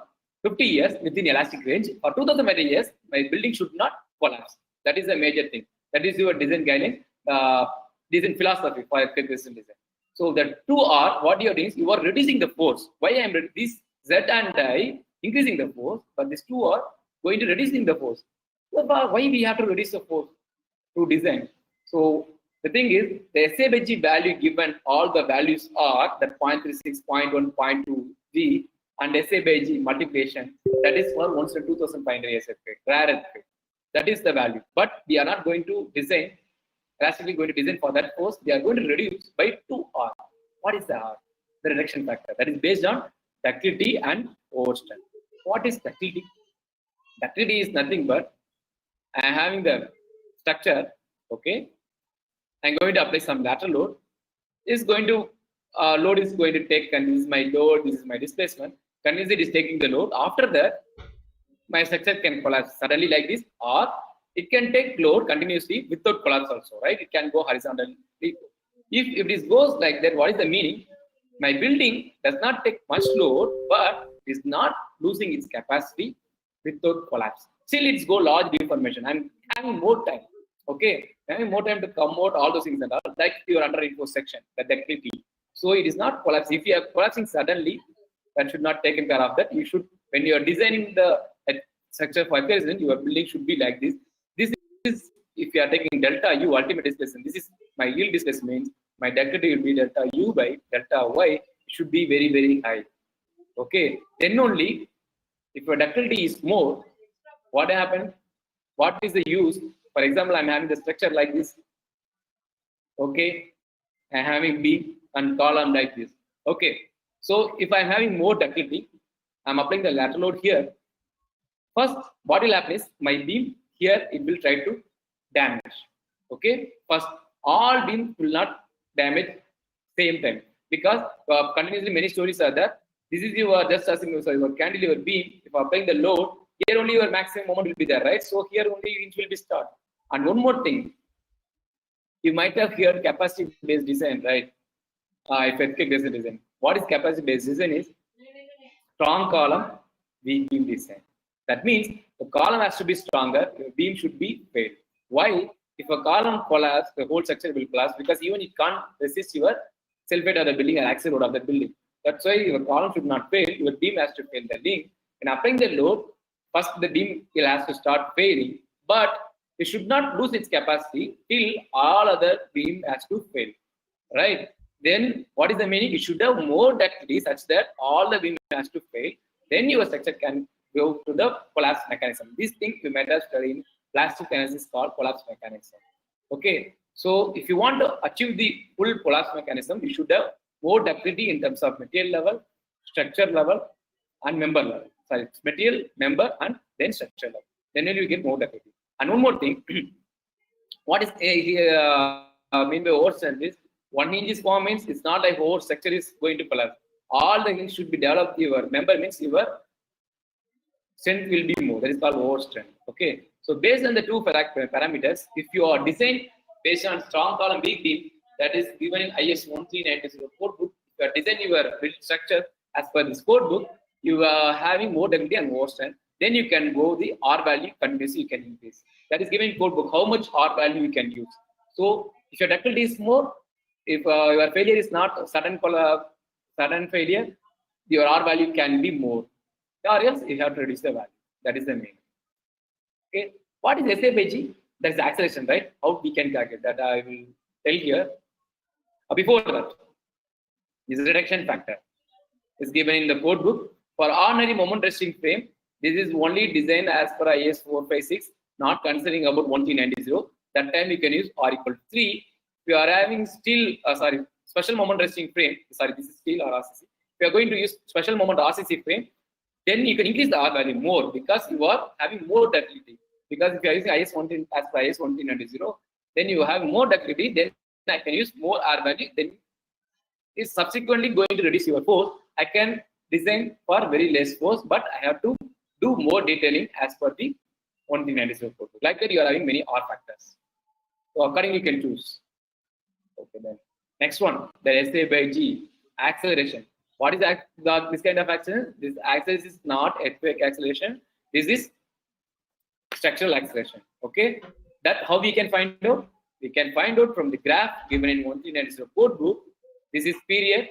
50 years within elastic range. For 2,500 years, my building should not collapse. That is a major thing. That is your design guideline, design philosophy for earthquake resistant design. So the 2R, what you are doing is you are reducing the force. Why I am this Z and I increasing the force, but this 2 are going to reducing the force. Why we have to reduce the force to design? So the thing is, the SA by G value given all the values are that 0.36, 0.1, 0.2 G and SA by G multiplication, that is for 1,2500 years earthquake, rare earthquake. That is the value. But we are not going to design, drastically going to design for that force. We are going to reduce by 2R. What is the R? The reduction factor. That is based on ductility and overstrength. What is ductility? Ductility is nothing but I am having the structure, okay, I'm going to apply some lateral load. Is going to load is going to take, and this is my load, this is my displacement. Continuously it is taking the load. After that, my structure can collapse suddenly like this, or it can take load continuously without collapse also, right? It can go horizontally. If it goes like that, what is the meaning? My building does not take much load, but is not losing its capacity without collapse. Still, it's go large deformation. I'm having more time. Okay, having more time to come out, all those things and all, like your under reinforced section, the ductility. So it is not collapse. If you are collapsing suddenly, that should not take care of that. You should, when you are designing the structure for resident, your building should be like this. This is if you are taking delta U ultimate displacement. This is my yield displacement. My ductility will be delta U by delta Y. It should be very, very high. Okay, then only if your ductility is more, what happened? What is the use? For example, I'm having the structure like this. Okay, I'm having beam and column like this. Okay, so if I'm having more ductility, I'm applying the lateral load here. First, what will happen is my beam here, it will try to damage. Okay, first, all beams will not damage same time because continuously many stories are there. This is your just as your cantilever beam. If applying the load, here only your maximum moment will be there, right? So here only inch will be start. And one more thing, you might have heard capacity-based design, right? If earthquake-based design. What is capacity-based design is strong column, weak beam design. That means the column has to be stronger, your beam should be failed. Why? If a column collapses, the whole structure will collapse because even it can't resist your self-weight of the building and axial load of the building. That's why your column should not fail, your beam has to fail the link. And applying the load, first the beam will have to start failing, but it should not lose its capacity till all other beam has to fail, right? then what is the meaning? You should have more ductility such that all the beam has to fail. Then your structure can go to the collapse mechanism. This thing you might have studied in plastic analysis called collapse mechanism. Okay, so if you want to achieve the full collapse mechanism, you should have more ductility in terms of material level, structure level, and member level. Sorry, material, member, and then structure level. Then you get more ductility. And one more thing, what is mean by overstrength is 1 inch is formed means it's not like whole structure is going to collapse. All the things should be developed. Your member means your strength will be more. That is called overstrength. Okay. So based on the two parameters, if you are designed based on strong column weak beam, that is given in IS 13990 code book, if you are designing your build structure as per this code book, you are having more ductility and more strength. Then you can go the R value continuously you can increase. That is given in code book how much R value you can use. So if your ductility is more, if your failure is not sudden failure, your R value can be more. Or else you have to reduce the value. That is the main. Okay. What is SA by G? That is the acceleration, right? How we can calculate that I will tell here. Before that, this reduction factor is given in the code book. For ordinary moment resting frame, this is only designed as per IS 456, not considering about 1390. That time you can use R equal to 3. If you are having steel, special moment resting frame, this is steel or RCC. If you are going to use special moment RCC frame, then you can increase the R value more because you are having more ductility. Because if you are using IS 110 as per IS 13990, then you have more ductility, then I can use more R value, then is subsequently going to reduce your force. I can design for very less force, but I have to do more detailing as per the 1390 code. Like that, you are having many R factors. So accordingly, you can choose. Okay, then next one, the SA by G acceleration. What is this kind of acceleration? This acceleration is not earthquake acceleration. This is structural acceleration. Okay, that how we can find out? We can find out from the graph given in 1390 code book. This is period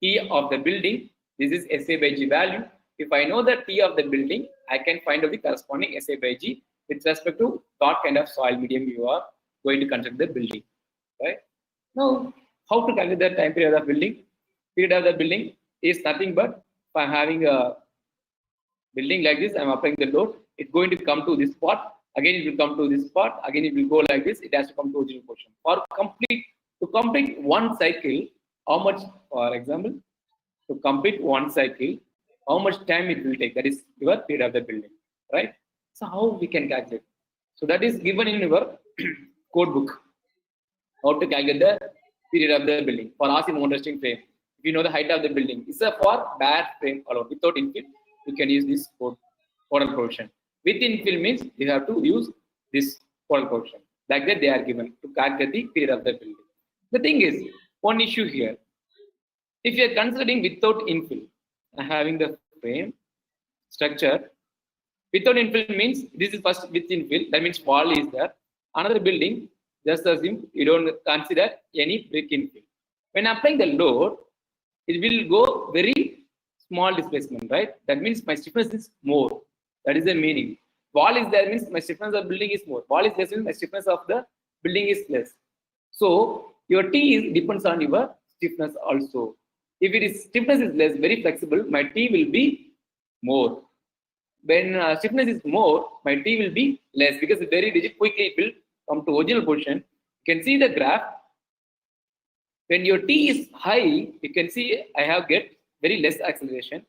T of the building. This is SA by G value. If I know the T of the building, I can find out the corresponding SA by G with respect to what kind of soil medium you are going to construct the building. Right? Now, how to calculate the time period of building? Period of the building is nothing but if I'm having a building like this, I'm applying the load, it's going to come to this spot, again it will come to this spot, again it will go like this, it has to come to original position. To complete one cycle, how much, for example, to complete one cycle, how much time it will take? That is your period of the building, right? So how we can calculate? So that is given in your code book. How to calculate the period of the building for RC moment resting frame. If you know the height of the building, it's a for bare frame alone. Without infill, you can use this codal provision. With infill means you have to use this codal provision. Like that, they are given to calculate the period of the building. The thing is, one issue here. If you are considering without infill, having the frame structure, without infill means this is first with infill. That means wall is there. Another building, just assume you don't consider any brick infill. When applying the load, it will go very small displacement, right? That means my stiffness is more. That is the meaning. Wall is there means my stiffness of the building is more. Wall is less means my stiffness of the building is less. So your T depends on your stiffness also. If it is stiffness is less, very flexible, my T will be more. When stiffness is more, my T will be less because it's very rigid. Quickly it will come to original position. You can see the graph. When your T is high, you can see I have get very less acceleration.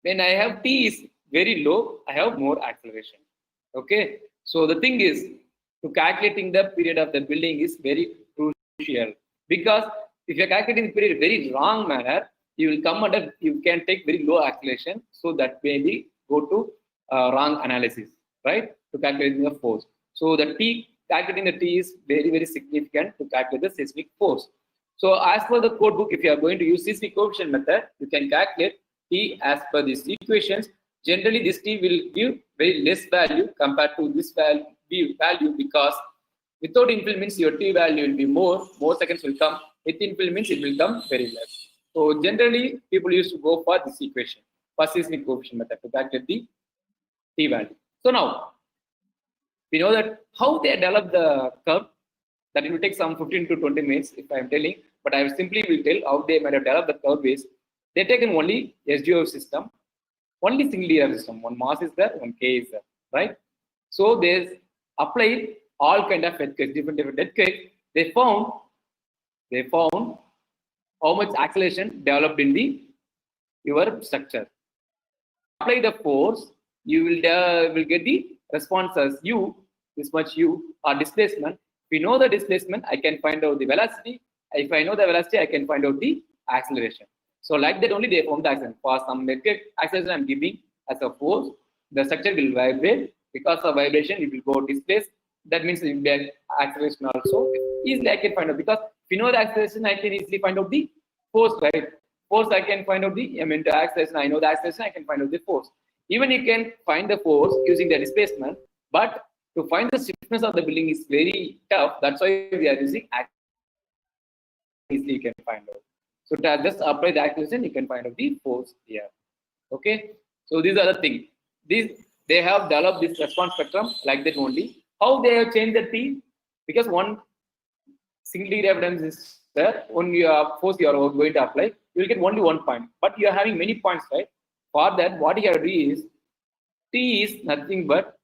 When I have T is very low, I have more acceleration. Okay. So the thing is, to calculating the period of the building is very crucial because if you're calculating the period in a very wrong manner, you will come under, you can take very low acceleration. So that maybe go to wrong analysis, right? To calculating the force. So the T, calculating the T is very, very significant to calculate the seismic force. So as per the code book, if you are going to use seismic coefficient method, you can calculate T as per these equations. Generally, this T will give very less value compared to this value because without infill means your T value will be more seconds will come. With infill means it will come very less. So generally, people used to go for this equation, for seismic coefficient method to calculate the T value. So now, we know that how they develop the curve, that it will take some 15 to 20 minutes if I am telling. but I simply will tell how they might have developed the curve is they taken only SGO system, only single layer system. One mass is there, one K is there, right? So there's applied all kind of earthquakes, different earthquakes. They found how much acceleration developed in the your structure. Apply the force, you will get the response as u, this much u, or displacement. If you know the displacement, I can find out the velocity. If I know the velocity, I can find out the acceleration. So like that only they found the acceleration. For some acceleration I'm giving as a force, the structure will vibrate. Because of vibration, it will go displaced. That means it will be acceleration also. Easily I can find out, because if you know the acceleration, I can easily find out the force, right? Force I can find out the the acceleration. I know the acceleration, I can find out the force. Even you can find the force using the displacement, but to find the stiffness of the building is very tough. That's why we are using acceleration. Easily you can find out. So to just apply the acceleration, you can find out the force here. Okay. So these are the things. They have developed this response spectrum like that only. How they have changed the T? Because one single degree of freedom is there. When you are force you are going to apply, you will get only 1 point. But you are having many points, right? For that, what you have to do is T is nothing but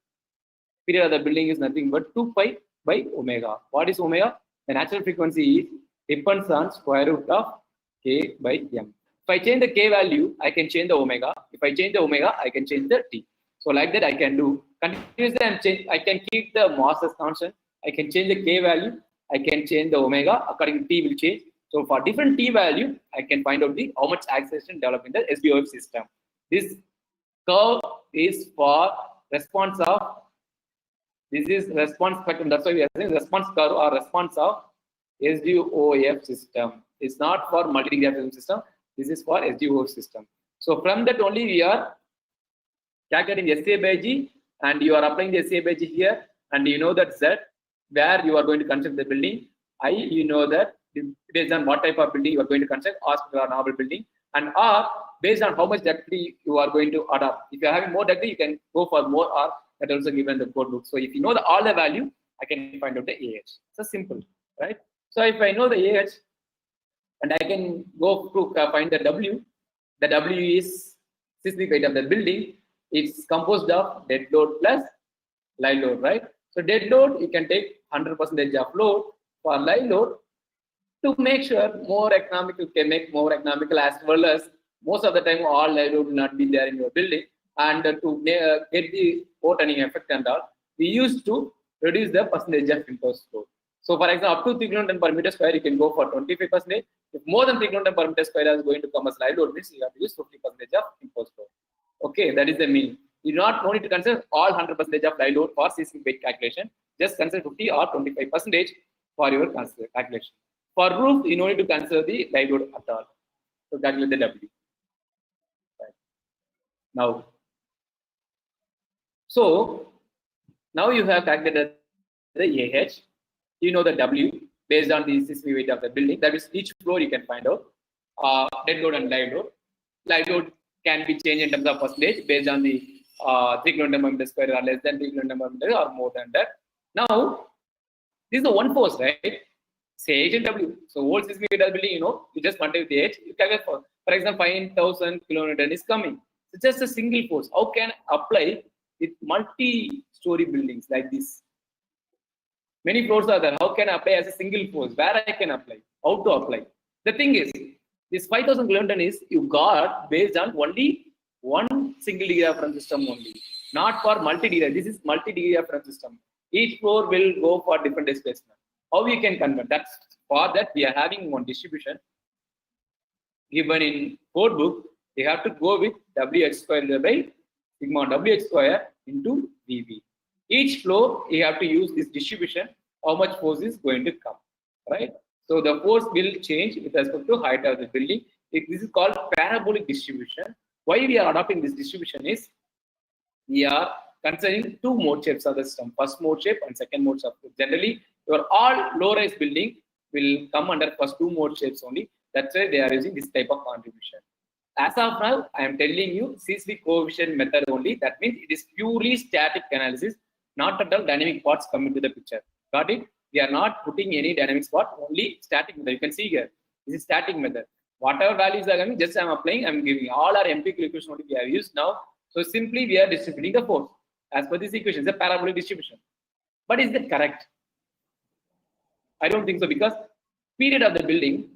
period of the building is nothing but 2 pi by omega. What is omega? The natural frequency is depends on square root of k by m. If I change the k value, I can change the omega. If I change the omega, I can change the t. So like that I can do continuously. I can keep the mass as constant. I can change the k value. I can change the omega according to t will change. So for different t value, I can find out the how much acceleration developed in the SDOF system. This curve is for response of. This is response spectrum. That's why we are saying response curve or response of SDOF system. It's not for multi-degree system. This is for SDOF system. So from that only we are calculating SA by G, and you are applying the SA by G here, and you know that Z where you are going to construct the building. I, you know that based on what type of building you are going to construct, hospital or normal building, and R based on how much ductility you are going to adopt. If you are having more ductility, you can go for more R. That also given the code book. So if you know all the value, I can find out the AH. So simple, right? So if I know the AH, and I can go to find the W. The W is seismic weight of the building. It's composed of dead load plus live load, right? So dead load, you can take 100% of load. For live load, to make sure more economical, can make more economical, as well as most of the time all live load will not be there in your building. And to get the overturning effect and all, we used to reduce the percentage of imposed load. So for example, up to 3 kN per meter square, you can go for 25%. If more than 3 kN per meter square is going to come as live load, means you have to use 50% of imposed load. Okay, that is the mean. You do not need to consider all 100% of live load for seismic weight calculation. Just consider 50 or 25% for your calculation. For roof, you don't need to consider the live load at all. So calculate the W. Right. Now, so now you have calculated the AH. You know the W based on the seismic weight of the building. That is each floor you can find out. Dead load and live load. Live load can be changed in terms of percentage based on the 3 kN per meter square or less than 3 kN per meter or more than that. Now, this is the one force, right? Say H and W. So whole seismic weight of the building, you just multiply with the H. You calculate for example, 5,000 kN is coming. It's just a single force. How can I apply with multi-story buildings like this? Many floors are there. How can I apply as a single force? Where I can apply? How to apply? The thing is, this 5,000 kN is you got based on only one single degree of freedom system only, not for multi-degree. This is multi-degree of freedom system. Each floor will go for different displacement. How we can convert? That's for that we are having one distribution given in code book. We have to go with WH square by sigma WH square into VV. Each floor you have to use this distribution. How much force is going to come, right? So the force will change with respect to height of the building. This is called parabolic distribution. Why we are adopting this distribution is we are considering two mode shapes of the system, first mode shape and second mode shape. Generally, your all low-rise building will come under first two mode shapes only. That's why they are using this type of contribution. As of now, I am telling you seismic coefficient method only. That means it is purely static analysis, not at all dynamic parts come into the picture. Got it? We are not putting any dynamics part, only static method. You can see here. This is static method. Whatever values are coming, just I'm applying, I'm giving. All our empirical equation what we have used now. So simply we are distributing the force as per this equation. It's a parabolic distribution. But is that correct? I don't think so, because period of the building,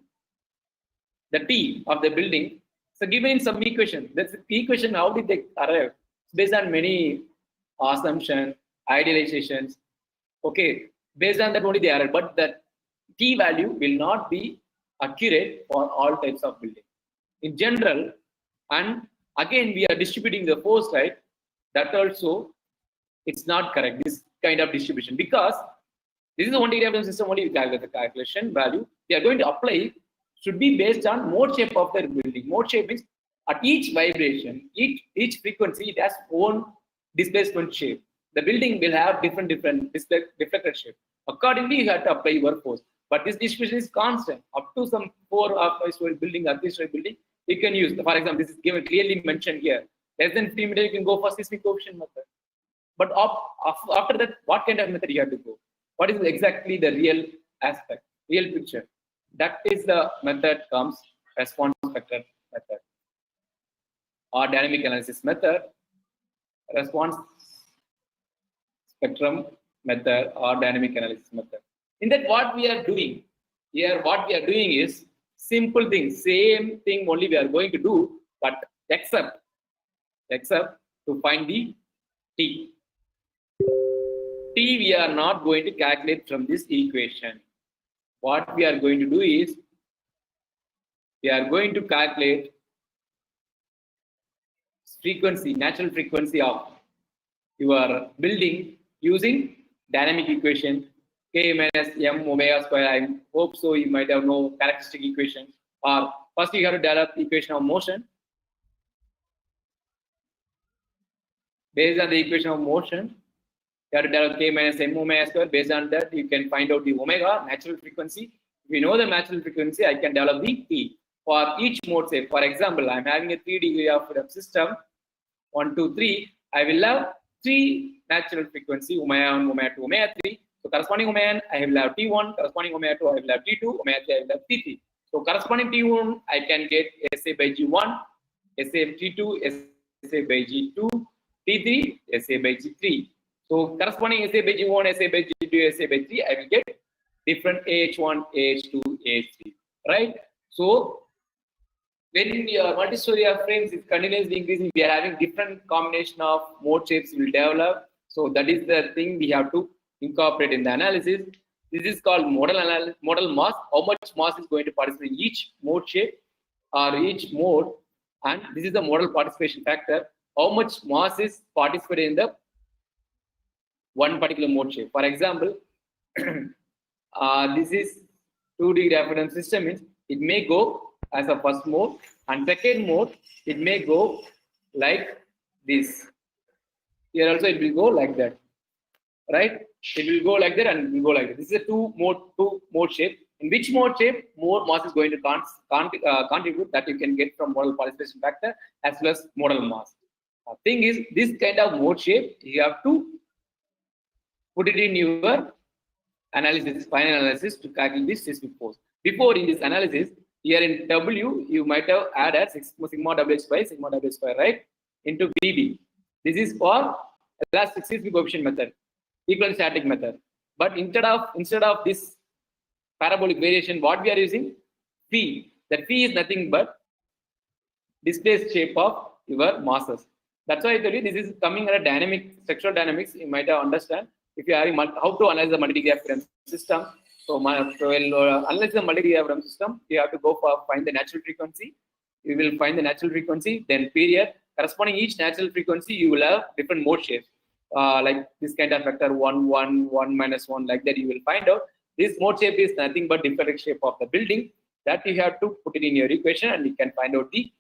the T of the building, so given some equation. That's the equation. How did they arrive? Based on many assumptions, idealizations. Okay, based on that only they arrive. But that T value will not be accurate for all types of building. In general, and again we are distributing the force, right? That also it's not correct. This kind of distribution, because this is the only diagram system only we calculate the calculation value. We are going to apply should be based on mode shape of the building. Mode shape is at each vibration, each frequency, it has own displacement shape. The building will have different deflected shape. Accordingly, you have to apply your force. But this distribution is constant. Up to some 4 or 5 story building or 3 story building, you can use. For example, this is given clearly mentioned here. Less than 3 meters, you can go for seismic coefficient method. But after that, what kind of method you have to go? What is exactly the real aspect, real picture? That is the method comes response spectrum method or dynamic analysis method, response spectrum method or dynamic analysis method. In that, what we are doing here, what we are doing is simple thing, same thing only we are going to do, but except to find the T. T we are not going to calculate from this equation. What we are going to do is we are going to calculate frequency, natural frequency of your building using dynamic equation K minus M omega square. I hope so you might have no characteristic equation. Or first you have to develop the equation of motion. Based on the equation of motion, you have to develop K minus M omega square. Based on that, you can find out the omega, natural frequency. If we know the natural frequency, I can develop the T. For each mode, say, for example, I'm having a 3 degree of freedom system, 1, 2, 3. I will have 3 natural frequency, omega 1, omega 2, omega 3. So corresponding omega 1, I will have T1, corresponding omega 2, I will have T2, omega 3, I will have T3. So corresponding T1, I can get SA by G1, SA T2, SA by G2, T3, SA by G3. So corresponding SA by G1, SA by G2, SA by 3, I will get different AH1, AH2, AH3, right? So when your multi-story frames is continuously increasing, we are having different combination of mode shapes will develop. So that is the thing we have to incorporate in the analysis. This is called modal analysis, modal mass. How much mass is going to participate in each mode shape or each mode, and this is the modal participation factor. How much mass is participating in the one particular mode shape. For example, this is 2 degree reference system. Means it may go as a first mode, and second mode it may go like this. Here also it will go like that, right? It will go like that and it will go like that. This is a two mode shape. In which mode shape more mass is going to contribute, that you can get from modal participation factor as well as modal mass. The thing is, this kind of mode shape you have to put it in your analysis, final analysis, to calculate this seismic force. Before, in this analysis, here in W, you might have added sigma WH by sigma WH square, right, into VB. This is for elastic seismic coefficient method, equivalent static method. But instead of this parabolic variation, what we are using? Phi. That phi is nothing but displaced shape of your masses. That's why I tell you this is coming at a dynamic, structural dynamics. You might have understand if you are how to analyze the multi-degree freedom system. So, analyze the multi-degree freedom system, you have to go for find the natural frequency. You will find the natural frequency, then period. Corresponding each natural frequency, you will have different mode shapes. Like this kind of factor 1, 1, 1 minus 1, like that you will find out. This mode shape is nothing but different shape of the building, that you have to put it in your equation, and you can find out the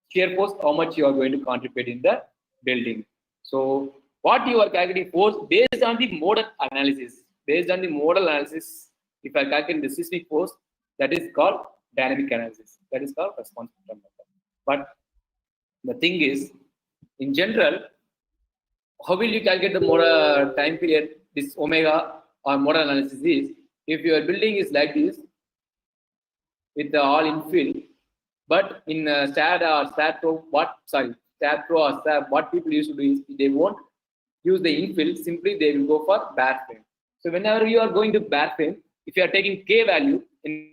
shear force, how much you are going to contribute in the building. So what you are calculating force based on the modal analysis. Based on the modal analysis, if I calculate the seismic force, that is called dynamic analysis. That is called response spectrum method. But the thing is, in general, how will you calculate the modal time period? This omega or modal analysis is, if your building is like this, with the all infill. But in STAD or STAD Pro, STAD Pro or STAD, what people used to do is they won't use the infill, simply they will go for bare frame. So whenever you are going to bare frame, if you are taking K value in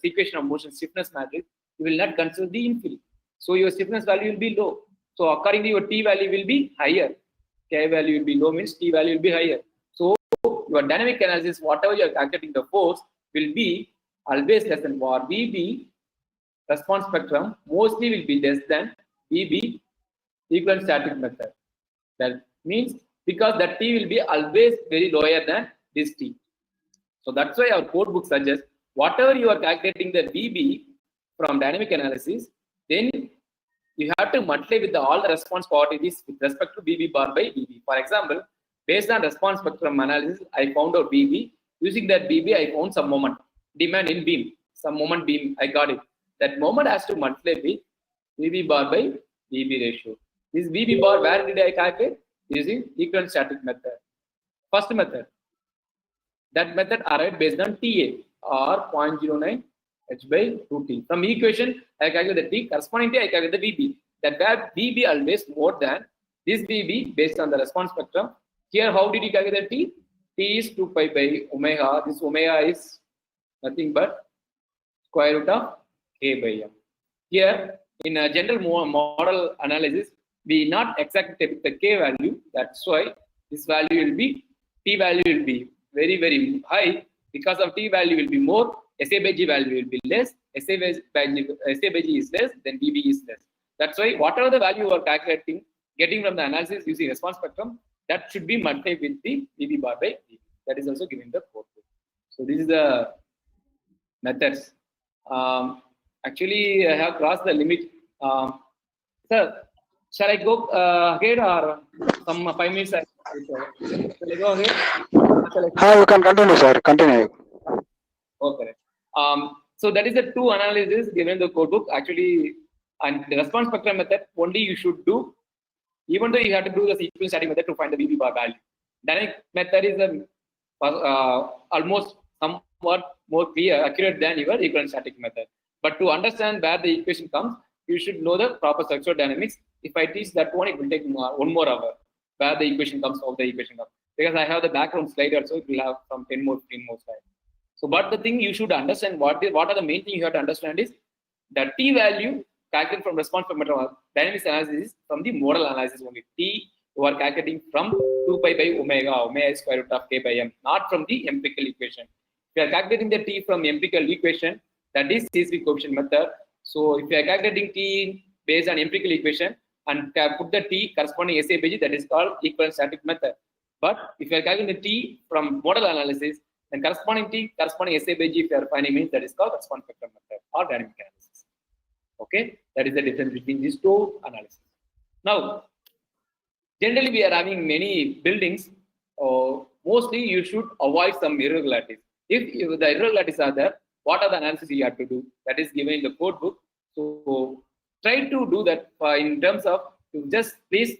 equation of motion stiffness matrix, you will not consider the infill. So your stiffness value will be low. So accordingly, your T value will be higher. K value will be low means T value will be higher. So your dynamic analysis, whatever you are calculating the force, will be always less than for VB response spectrum mostly will be less than VB equivalent static method. That means because that T will be always very lower than this T. So that's why our code book suggests whatever you are calculating the VB from dynamic analysis, then you have to multiply with all the response quantities with respect to VB bar by VB. For example, based on response spectrum analysis, I found out VB. Using that VB, I found some moment demand in beam, some moment beam. I got it. That moment has to multiply with VB bar by VB ratio. This VB bar, where did I calculate? Using equivalent static method. First method. That method arrived based on TA or 0.09 h by 2t. From equation, I calculate the T, corresponding to I calculate the VB. That where VB always more than this VB based on the response spectrum. Here, how did you calculate the T? T is 2 pi by omega. This omega is nothing but square root of K by M. Here, in a general model analysis, we not exactly take the K value. That's why this value will be, T value will be very, very high. Because of T value will be more, SA by G value will be less. SA by G is less, then VB is less. That's why whatever the value you are calculating, getting from the analysis using response spectrum, that should be multiplied with the VB bar by VB. That is also given the code. So this is the methods. Actually, I have crossed the limit. Sir, shall I go ahead or some 5 minutes? Shall I go ahead? You can continue, sir. Continue. Okay. So that is the two analysis given the code book. Actually, and the response spectrum method only you should do, even though you have to do the equivalent static method to find the VB bar value. Dynamic method is almost somewhat more clear, accurate than your equivalent static method. But to understand where the equation comes, you should know the proper structural dynamics. If I teach that one, it will take 1 more hour. Where the equation comes, how the equation comes. Because I have the background slide also, it will have some 10 more slides. So, but the thing you should understand, what are the main thing you have to understand is that T value calculated from response spectrum dynamics analysis is from the modal analysis only. T you are calculating from 2 pi by omega is square root of K by M, not from the empirical equation. If you are calculating the T from empirical equation, that is CSV coefficient method. So if you are calculating T based on empirical equation and put the T corresponding SA by G, that is called equivalent static method. But if you are calculating the T from modal analysis, then corresponding T corresponding SA by G, if you are finding means that is called response spectrum method or dynamic analysis. Okay, that is the difference between these two analyses. Now, generally we are having many buildings. Mostly you should avoid some irregularities. If the irregularities are there, what are the analysis you have to do? That is given in the code book. So try to do that in terms of to just please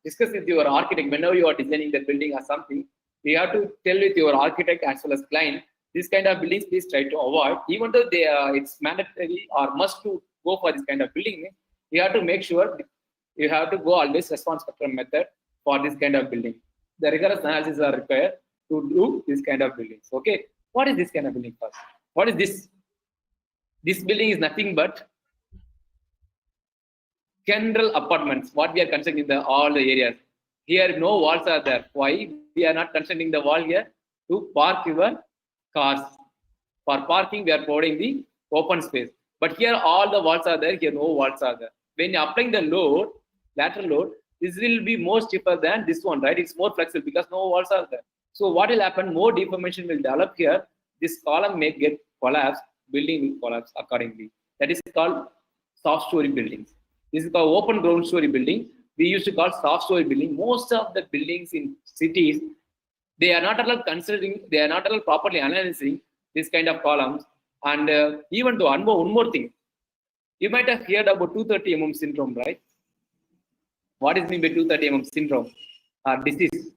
discuss with your architect whenever you are designing the building or something. You have to tell with your architect as well as client this kind of buildings. Please try to avoid, even though they it's mandatory or must to go for this kind of building. You have to make sure you have to go always response spectrum method for this kind of building. The rigorous analysis are required to do this kind of buildings. Okay, what is this kind of building first? What is this? This building is nothing but general apartments. What we are constructing in all the areas. Here no walls are there. Why we are not constructing the wall here? To park your cars. For parking we are providing the open space. But here all the walls are there. Here no walls are there. When you are applying the load, lateral load, this will be more stiffer than this one, right? It's more flexible because no walls are there. So what will happen? More deformation will develop here. This column may get collapsed. Building will collapse accordingly. That is called soft story buildings. This is called open ground story building. We used to call soft story building. Most of the buildings in cities, they are not at all considering, they are not at all properly analyzing this kind of columns. And even though one more thing, you might have heard about 230 mm syndrome, right? What is mean by 230 mm syndrome or disease?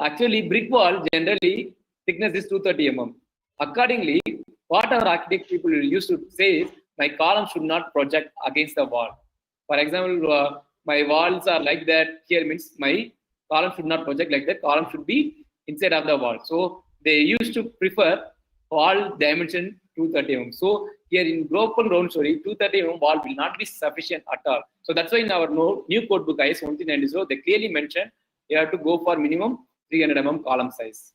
Actually, brick wall generally thickness is 230 mm. Accordingly, What our architect people used to say is, my column should not project against the wall. For example, my walls are like that. Here means my column should not project like that. Column should be inside of the wall. So they used to prefer wall dimension 230 mm. So here in open round story, 230 mm wall will not be sufficient at all. So that's why in our new code book IS 1390, they clearly mentioned you have to go for minimum 300 mm column size.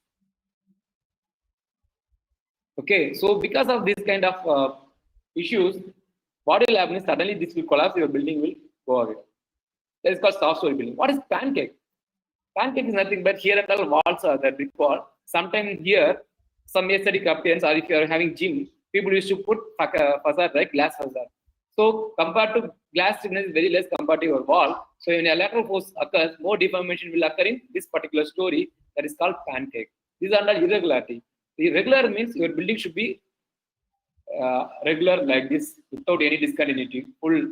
Okay, so because of this kind of issues, what will happen is suddenly this will collapse, your building will go away. That is called soft story building. What is pancake? Pancake is nothing but here and all walls are the brick wall. Sometimes here, some aesthetic appearance, or if you are having gym, people used to put facade, right? Glass facade. So compared to glass thickness is very less compared to your wall. So when a lateral force occurs, more deformation will occur in this particular story that is called pancake. These are under irregularity. The regular means your building should be regular like this without any discontinuity. Full.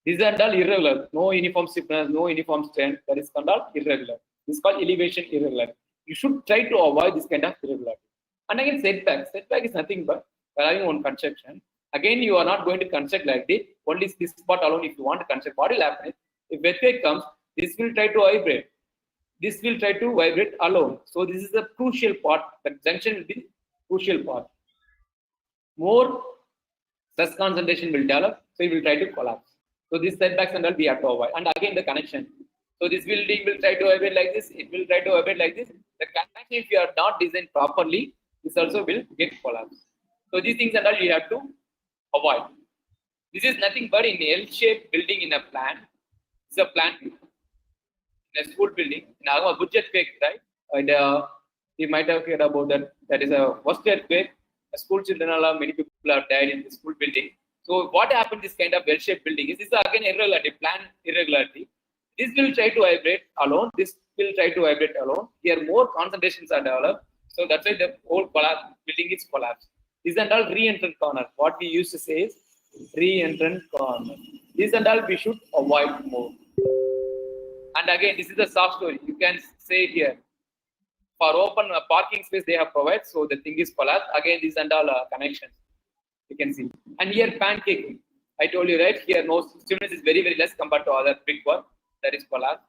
These are all irregular. No uniform stiffness, no uniform strength. That is called irregular. This is called elevation irregular. You should try to avoid this kind of irregularity. And again, setback. Setback is nothing but having one construction. Again, you are not going to construct like this. Only this spot alone. If you want to construct, what will happen is if earthquake comes, this will try to vibrate. This will try to vibrate alone. So this is the crucial part. The junction will be crucial part. More stress concentration will develop, so it will try to collapse. So these setbacks and all we have to avoid. And again the connection. So this building will try to vibrate like this. It will try to vibrate like this. The connection, if you are not designed properly, this also will get collapsed. So these things and all you have to avoid. This is nothing but in L-shaped building in a plan. It's a plan in a school building. In our budget earthquake, right? And you might have heard about that. That is a worst earthquake. School children, many people have died in the school building. So what happened? This kind of L-shaped building is again irregularity, plan irregularity. This will try to vibrate alone. This will try to vibrate alone. Here more concentrations are developed. So that's why the whole building is collapsed. These are all re-entrant corner. What we used to say is re-entrant corner. These are all we should avoid more. And again, this is the soft story. You can say here. For open parking space they have provided, so the thing is collapsed. Again, these and all connections you can see. And here pancake, I told you right here no stiffness is very less compared to other big work that is collapsed.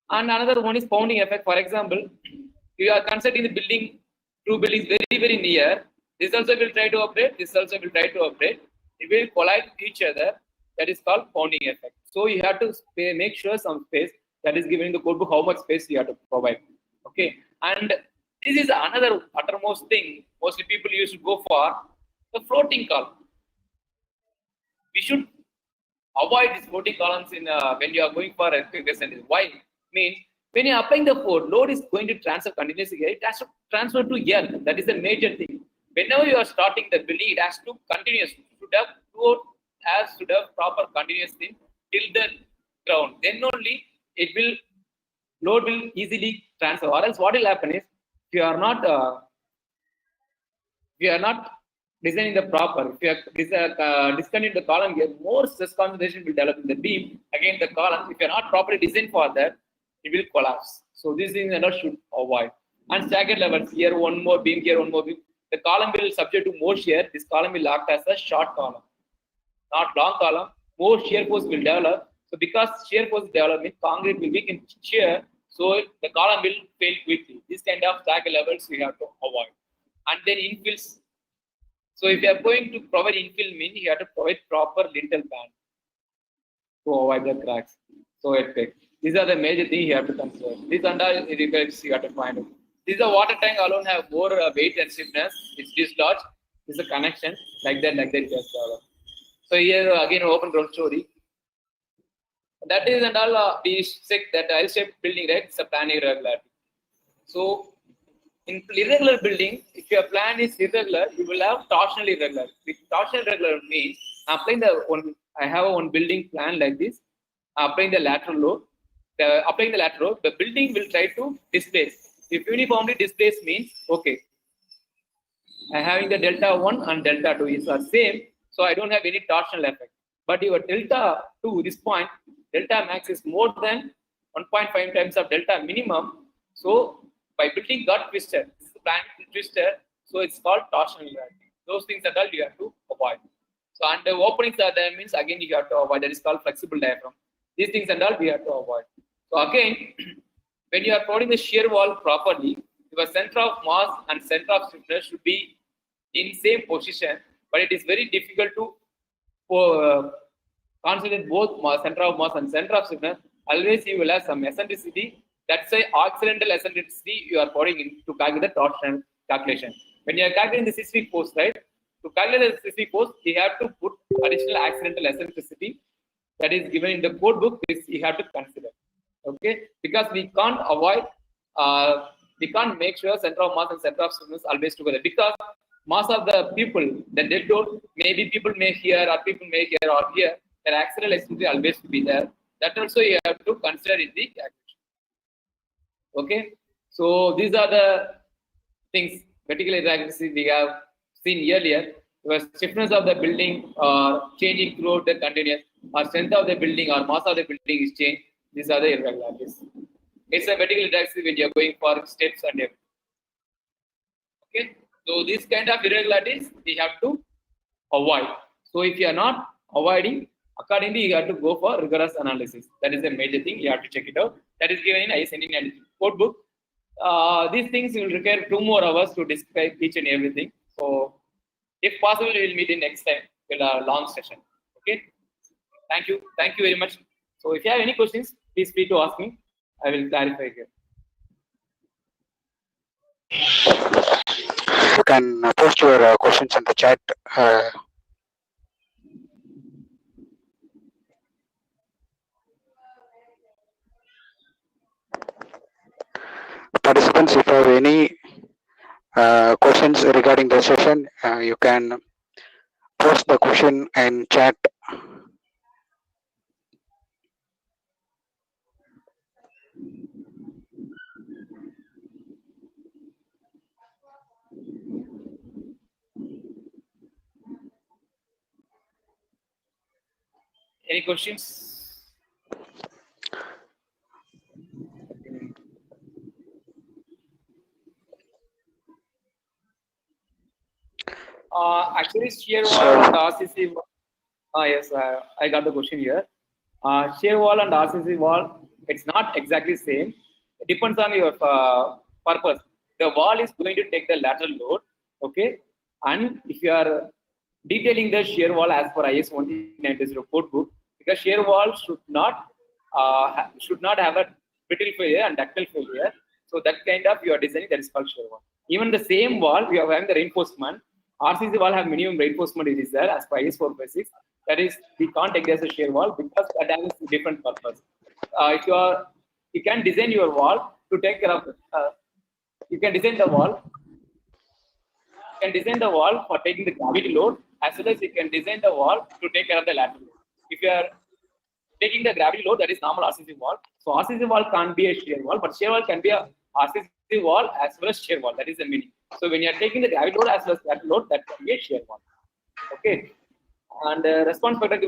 And another one is pounding effect. For example, you are constructing the building, two buildings very near. This also will try to operate. This also will try to operate. It will collide each other. That is called pounding effect. So you have to make sure some space that is given in the code book how much space you have to provide. Okay, and this is another uttermost thing. Mostly people used to go for the floating column. We should avoid these floating columns in when you are going for earthquake resistance. Why? Means when you are applying the force, load is going to transfer continuously. It has to transfer to earth. That is the major thing. Whenever you are starting the building, it has to continuously should have proper continuous thing till the ground. Then only it will. Load will easily transfer, or else what will happen is if you are not designing the proper, if you are discontinuing the column here, more stress concentration will develop in the beam. Again, the column, if you are not properly designed for that, it will collapse. So these things should avoid. And staggered levels, here one more beam, here one more beam. The column will subject to more shear. This column will act as a short column, not long column. More shear force will develop. So because shear force development, concrete will weaken shear. So the column will fail quickly. This kind of stagger levels we have to avoid. And then infills. So if you are going to provide infill, mean you have to provide proper lintel band to avoid the cracks. So earthquake. These are the major things you have to consider. These under irregularities you have to find out. This is a water tank alone have more weight and stiffness. It's dislodged. This is a connection like that. So here again open ground story. That is and all we check that L-shaped building, right? It's a plan irregularity. So in irregular building, if your plan is irregular, you will have torsional irregular. The torsional irregular means I have one building plan like this. Applying the lateral load. The building will try to displace. If uniformly displace means okay. I having the delta 1 and delta 2 is the same, so I don't have any torsional effect. But your delta 2, this point, delta max is more than 1.5 times of delta minimum. So by building gut twister, this is the plan twister. So it's called torsional irregularity. Those things and all you have to avoid. So and the openings are there means again you have to avoid. That is called flexible diaphragm. These things and all we have to avoid. So again, when you are providing the shear wall properly, your center of mass and center of stiffness should be in same position, but it is very difficult to consider both center of mass and center of stiffness. Always you will have some eccentricity. That's why accidental eccentricity you are putting in to calculate the torsion calculation. When you are calculating the seismic force, right? To calculate the seismic force, you have to put additional accidental eccentricity that is given in the code book. This you have to consider. Okay, because we can't avoid, we can't make sure center of mass and center of stiffness always together, because mass of the people, the dead load, maybe people may here or people may here or here, their accidental eccentricity always to be there. That also you have to consider in the calculation. Okay, so these are the things, vertical irregularity we have seen earlier, where stiffness of the building or changing throughout the continuous, or strength of the building or mass of the building is changed. These are the irregularities. It's a vertical irregularity when you're going for steps and everything. Okay, so this kind of irregularities we have to avoid. So if you are not avoiding, accordingly you have to go for rigorous analysis. That is a major thing. You have to check it out. That is given in IS 1993 code book. These things will require 2 more hours to describe each and everything. So if possible, we will meet in next time with a long session. Okay. Thank you. Thank you very much. So if you have any questions, please free to ask me. I will clarify here. You can post your questions in the chat. Participants, if you have any questions regarding the session, you can post the question in chat. Any questions? Actually, shear wall and RCC. Yes, I got the question here. Shear wall and RCC wall, it's not exactly same. It depends on your purpose. The wall is going to take the lateral load, okay? And if you are detailing the shear wall as per IS 1990 code book, because shear wall should not have a brittle failure and ductile failure. So that kind of you are designing, that is called shear wall. Even the same wall, we are having the reinforcement. RCC wall have minimum reinforcement is there as per IS 456. That is, we can't take as a shear wall because that has a different purpose. If you can design your wall to take care of. You can design the wall. You can design the wall for taking the gravity load, as well as you can design the wall to take care of the lateral load. If you are taking the gravity load, that is normal RCC wall. So RCC wall can't be a shear wall, but shear wall can be a RCC wall as well as shear wall. That is the meaning. So when you are taking the gravity load as well as lateral load, that can be a shear wall. Okay. And response factor